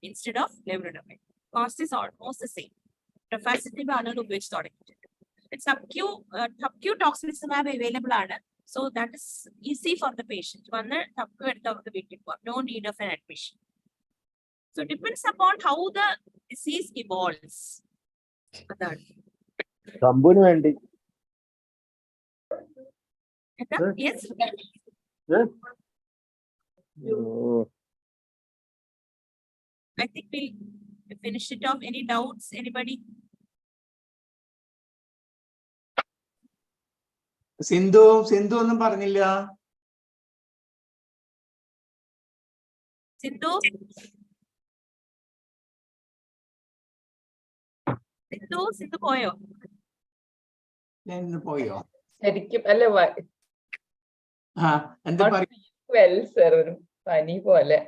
instead of leflunomide. Cost is almost the same. Tofacitinib ആണ് ഉപയോഗിച്ച് തുടങ്ങിയിട്ടുണ്ട്. Subcu tocilizumab available ആണ്. So that is easy for the patient. No need of an admission. So it depends upon how the disease evolves. Yes. I think we'll finish it off. Any doubts? Anybody? Sindhu ഒന്നും പറഞ്ഞില്ല. സിന്ധു പോയോ? ശരിക്കും അല്ല എന്താ പറയുക? well, sir. പനി പോലെ.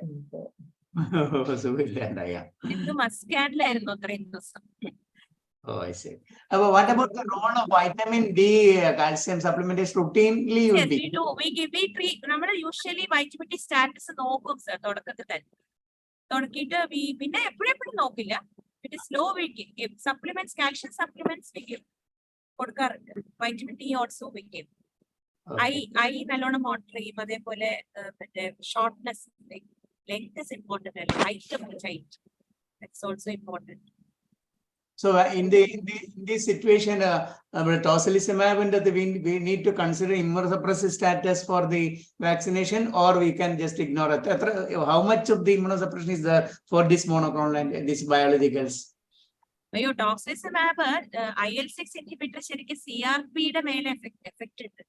സുഖമില്ലാണ്ടായ. ഇത് മസ്കാഡിലായിരുന്നു അത്രയും ദിവസം. Oh, I see. But what about the role of vitamin D calcium supplementation routinely will Yes, be? we do. We treat. നമ്മൾ usually vitamin D status നോക്കും സർ തുടക്കത്തിൽ തന്നെ. തുടക്കിയിട്ട് പിന്നെ എപ്പോഴും നോക്കില്ല. It is slow we give supplements, calcium supplements we give. കൊടുക്കാറുണ്ട്. Vitamin D also we give. I നല്ലോണം monitor ചെയ്യും. അതേപോലെ മറ്റേ shortness length is important. Height of the child. That's also important. So in this situation, tocilizumab, we need to consider immunosuppressive status for the vaccination, or we can just ignore it. How much of the immunosuppression is there for this monoclonal and these biologicals? Tocilizumab, IL-6 inhibitor ശരിക്കും CRP-യുടെ മേലെ effect ഉണ്ട്.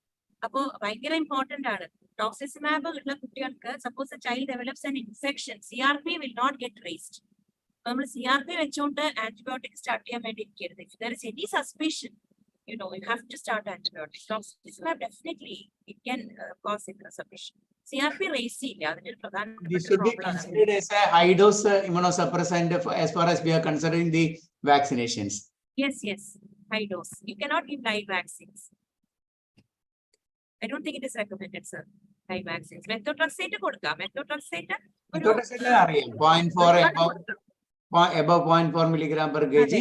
അപ്പോ ഭയങ്കര important ആണ്. Tocilizumab ഉള്ള കുട്ടികൾക്ക് suppose child develops an infection, CRP will not get raised. നമ്മൾ CRP വെച്ചുകൊണ്ട് ആന്റിബയോട്ടിക് സ്റ്റാർട്ട് ചെയ്യാൻ വേണ്ടി ഇരിക്കരുത്. If there is any suspicion, you have to start antibiotics. Tocilizumab definitely it can cause immunosuppression. CRP raise ചെയ്യില്ല. അതിന്റെ പ്രധാന This should be considered as a high dose immunosuppressant as far as we are considering the vaccinations. Yes, high dose. You cannot give live vaccines. I don't think it is recommended, sir. Live vaccines. Methotrexate കൊടുക്കാം. Methotrexate അറിയാം 0.4 above 0.4 milligram per kg.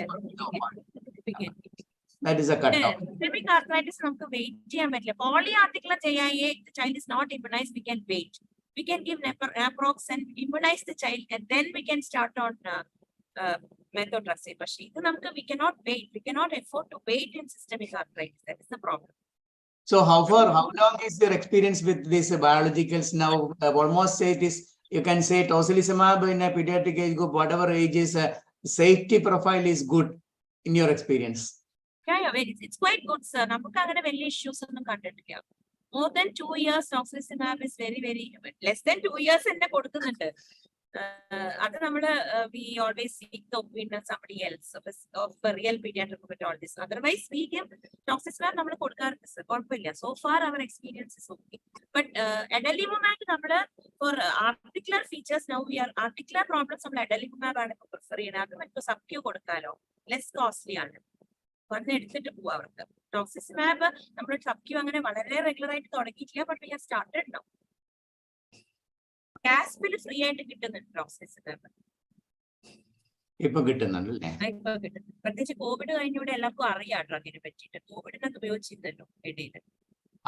That is a cutoff. Systemic arthritis നമുക്ക് wait ചെയ്യാൻ പറ്റില്ല. Polyarticular JIA, the child is not immunized, we can wait. We can give naprox and immunize the child, and then we can start on methotrexate. പക്ഷേ ഇത് നമുക്ക് we cannot wait. We cannot afford to wait in systemic arthritis. That is the problem. So how long is your experience with these biologicals now? Almost say it is, you can say tocilizumab in a pediatric age group, whatever age is, safety profile is good in your experience. Yeah, it's quite good, sir. നമുക്ക് അങ്ങനെ വലിയ issues ഒന്നും കണ്ടിട്ടില്ല. More than 2 years, tocilizumab is very, less than 2 years എന്നെ കൊടുക്കുന്നുണ്ട്. അത് നമ്മള് we always seek the opinion of somebody else of a real pediatric rheumatologist. Otherwise, we give tocilizumab നമ്മൾ കൊടുക്കാറുണ്ട് സർ. കുഴപ്പമില്ല. So far our experience is okay. But adalimumab നമ്മള് for articular features, now we are articular problems നമ്മൾ adalimumab ആണ് prefer ചെയ്യുന്നത്. അത് നമുക്ക് സബ്ക്യൂ കൊടുക്കാലോ, less costly ആണ്. വന്ന് എടുത്തിട്ട് പോവാ അവർക്ക്. ടോക്സിസിമാബ് നമ്മൾ സബ്ക്യൂ അങ്ങനെ വളരെ റെഗുലർ ആയിട്ട് തുടങ്ങിയിട്ടില്ല. But we have started now. കാസ്പിൽ ഫ്രീ ആയിട്ട് കിട്ടുന്നുണ്ട് ടോക്സിസിമാബ്. ഇപ്പൊ കിട്ടുന്നുണ്ടല്ലേ? ഇപ്പൊ കിട്ടുന്നുണ്ട്. പ്രത്യേകിച്ച് കോവിഡ് കഴിഞ്ഞൂടെ എല്ലാവർക്കും അറിയാം ഡ്രഗിനെ പറ്റിയിട്ട്. കോവിഡിനൊക്കെ ഉപയോഗിച്ചിരുന്നല്ലോ ഇടയിൽ.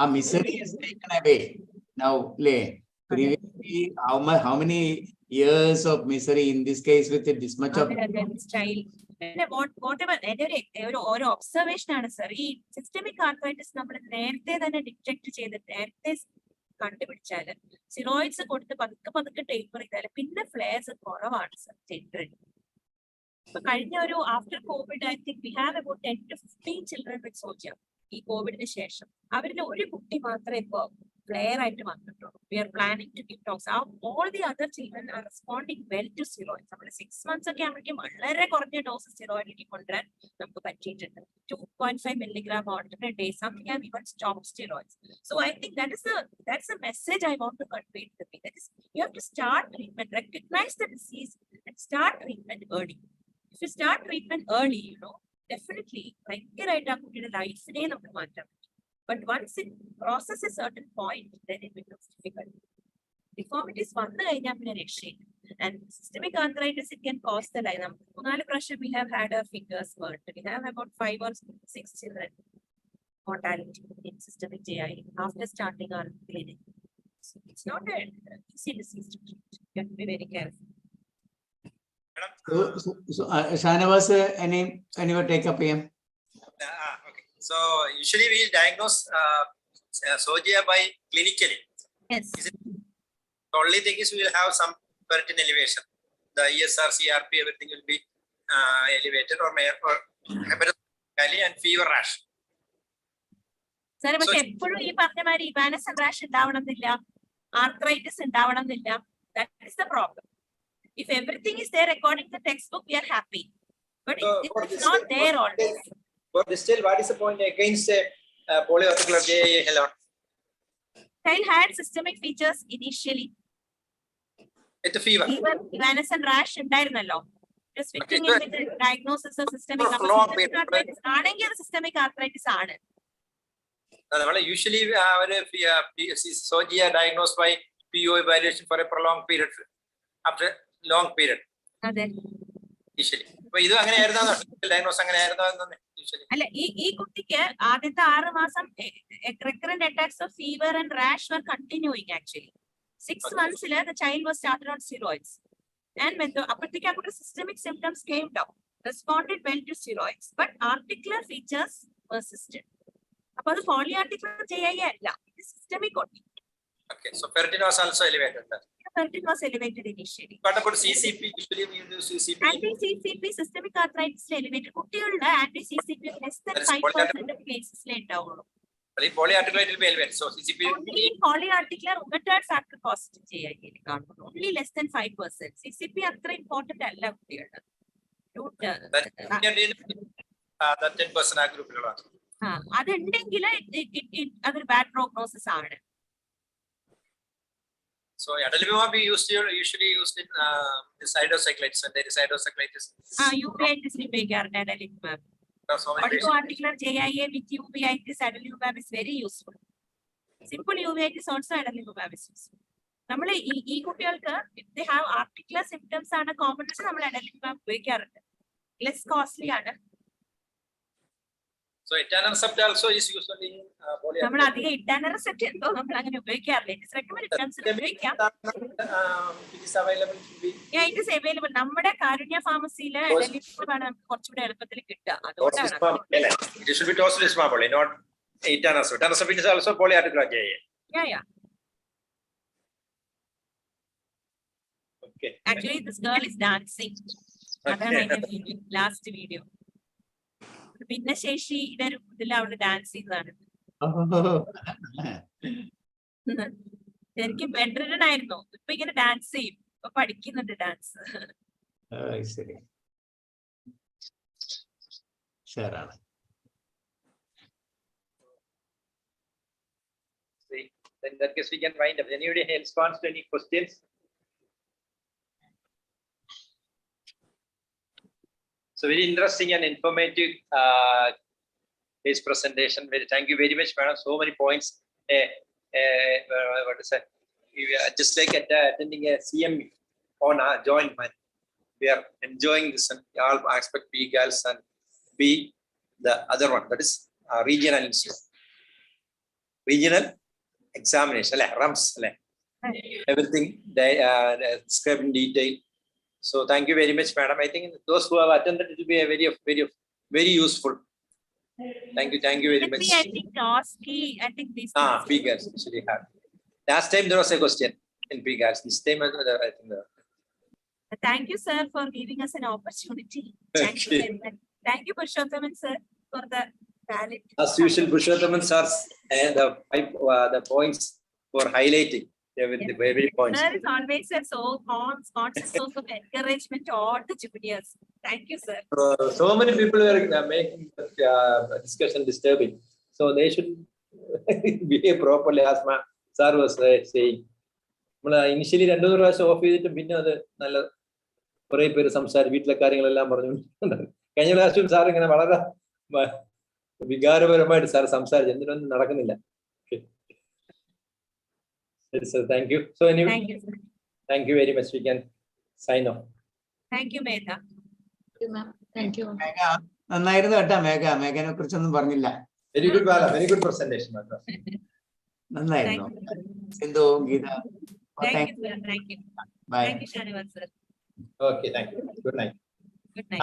A misery is taken away now. Previously, how many years of misery in this case with this much of child. ഒരു ഒബ്സർവേഷൻ ആണ് സർ. ഈ സിസ്റ്റമിക് ആർത്രൈറ്റിസ് നമ്മൾ നേരത്തെ തന്നെ ഡിറ്റക്ട് ചെയ്ത് നേരത്തെ കണ്ടുപിടിച്ചാല് സ്റ്റിറോയിഡ്സ് കൊടുത്ത് പതുക്കെ ടേപ്പർ ചെയ്താല് പിന്നെ ഫ്ലെയർസ് കുറവാണ് സർ ജനറലി. ഇപ്പൊ കഴിഞ്ഞ ഒരു after covid I think we have about 10 to 15 children with സോജിയ. ഈ കോവിഡിന് ശേഷം അവരിൽ ഒരു കുട്ടി മാത്രമേ ഇപ്പോ ഫ്ലെയർ ആയിട്ട് വന്നിട്ടുള്ളൂ. We are planning to give talks. All the other children are responding well to steroids. നമ്മൾ 6 months ഒക്കെ ആകുമ്പോഴേക്കും വളരെ കുറഞ്ഞ ഡോസ് സ്റ്റിറോയിഡിലേക്ക് കൊണ്ടുവരാൻ നമുക്ക് പറ്റിയിട്ടുണ്ട്. 2.5 milligram alternate days. Something have even stopped steroids. So I think that's a message I want to convey to the people. That is, you have to start treatment, recognize the disease, and start treatment early. If you start treatment early, definitely ഭയങ്കരമായിട്ട് ആ കുട്ടിയുടെ ലൈഫിനെ നമുക്ക് മാറ്റാം. But once it crosses a certain point, then it becomes difficult. Deformities വന്നു കഴിഞ്ഞാൽ പിന്നെ രക്ഷയില്ല. And systemic arthritis, it can cause the life. 3-4 പ്രാവശ്യം we have had our fingers burnt. We have about 5 or 6 children mortality in systemic GI after starting our clinic. So it's not an easy disease to treat. You have to be very careful. So Shanavas, any take up here? Okay. So usually we diagnose Sogia by clinically. Yes. The only thing is we will have some ferritin elevation. The ESR, CRP, everything will be elevated or hepatoscopy and fever rash. Sir, പക്ഷെ എപ്പോഴും ഈ പറഞ്ഞ മാതിരി ഇവാനസ് and rash ഉണ്ടാവണമെന്നില്ല, arthritis ഉണ്ടാവണമെന്നില്ല. That is the problem. If everything is there according to the textbook, we are happy. But it's not there always. For this still, what is the point against polyarticular JIA alone? Child had systemic features initially. With fever. Fever, venous and rash ഉണ്ടായിരുന്നല്ലോ. Just fitting in with the diagnosis of systemic arthritis. ആണെങ്കിൽ അത് systemic arthritis ആണ്. Usually, SOGA diagnosed by PO evaluation for a prolonged period after long period. Usually. Diagnose അല്ല ഈ കുട്ടിക്ക് ആദ്യത്തെ 6 മാസം recurrent attacks of fever and rash were continuing actually. 6 months the child was started on steroids. And when the systemic symptoms came down, responded well to steroids, but articular features persisted. Upon the polyarticular JIA, systemic. Okay, so ferritin was also elevated. Ferritin was elevated initially. What about CCP? Usually we use CCP. Anti-CCP systemic arthritis elevated. Anti-CCP less than 5% of cases laid down. Polyarticular it will be elevated. So CCP. Only polyarticular rheumatoid factor positive JIA. Only less than 5%. CCP is very important. That 10% group. That's a bad prognosis. So adalimumab we usually used in the cytocyclitis and there is cytocyclitis. Uveitis adalimumab. Articular JIA with uveitis adalimumab is very useful. Simple uveitis also adalimumab is useful. If they have articular symptoms and a combination, adalimumab less costly. So etanercept also is usually polyarticular. It is recommended. It is available to be. Yeah, it is available. Namada Karunya pharmacy la It should be tocilizumab only, not etanercept. Etanercept is also polyarticular JIA. Yeah. Okay. Actually, this girl is dancing. Okay. Last video. ഭിന്നശേഷി അവിടെ dance ചെയ്തതാണ്. ശരിക്കും bedridden ആയിരുന്നു. ഇപ്പൊ ഇങ്ങനെ dance ചെയ്യും. ഇപ്പൊ പഠിക്കുന്നുണ്ട് dance. In that case, we can wind up. Anybody else wants to any questions? So very interesting and informative case presentation. Thank you very much, madam. So many points. What is that? Just like attending a CM on our joint man. We are enjoying this and all aspect B girls and B the other one, that is regional institute. Regional examination, RUMS, everything they described in detail. So thank you very much, madam. I think those who have attended it will be a very useful. Thank you very much. I think these PGAS actually have. Last time there was a question in PGAS. This time I think. Thank you, sir, for giving us an opportunity. Thank you very much. Thank you, Purushothaman, sir, for the valid. As usual, Purushothaman sir and the points for highlighting. The very points. Sir is always a constant source of encouragement to all the juniors. Thank you, sir. So many people were making discussion disturbing. So they should behave properly, as my sir was saying. Initially, I off it വീട്ടിലെ കാര്യങ്ങളെല്ലാം പറഞ്ഞു. കഴിഞ്ഞ പ്രാവശ്യം sir ഇങ്ങനെ വളരെ വികാരപരമായിട്ട് sir സംസാരിച്ചു. എന്തിനൊന്നും നടക്കുന്നില്ല. So thank you. So anyway, thank you very much. We can sign off. Thank you, Megha. Thank you, ma'am. Thank you. നന്നായിരുന്നു കേട്ടോ മേഘനെ കുറിച്ചൊന്നും പറഞ്ഞില്ല. Very good, Bala. Very good presentation. നന്നായിരുന്നു. Sindhu, Geetha. Thank you, sir. Thank you. Bye. Thank you, Shanivas, sir. Okay, thank you. Good night. Good night.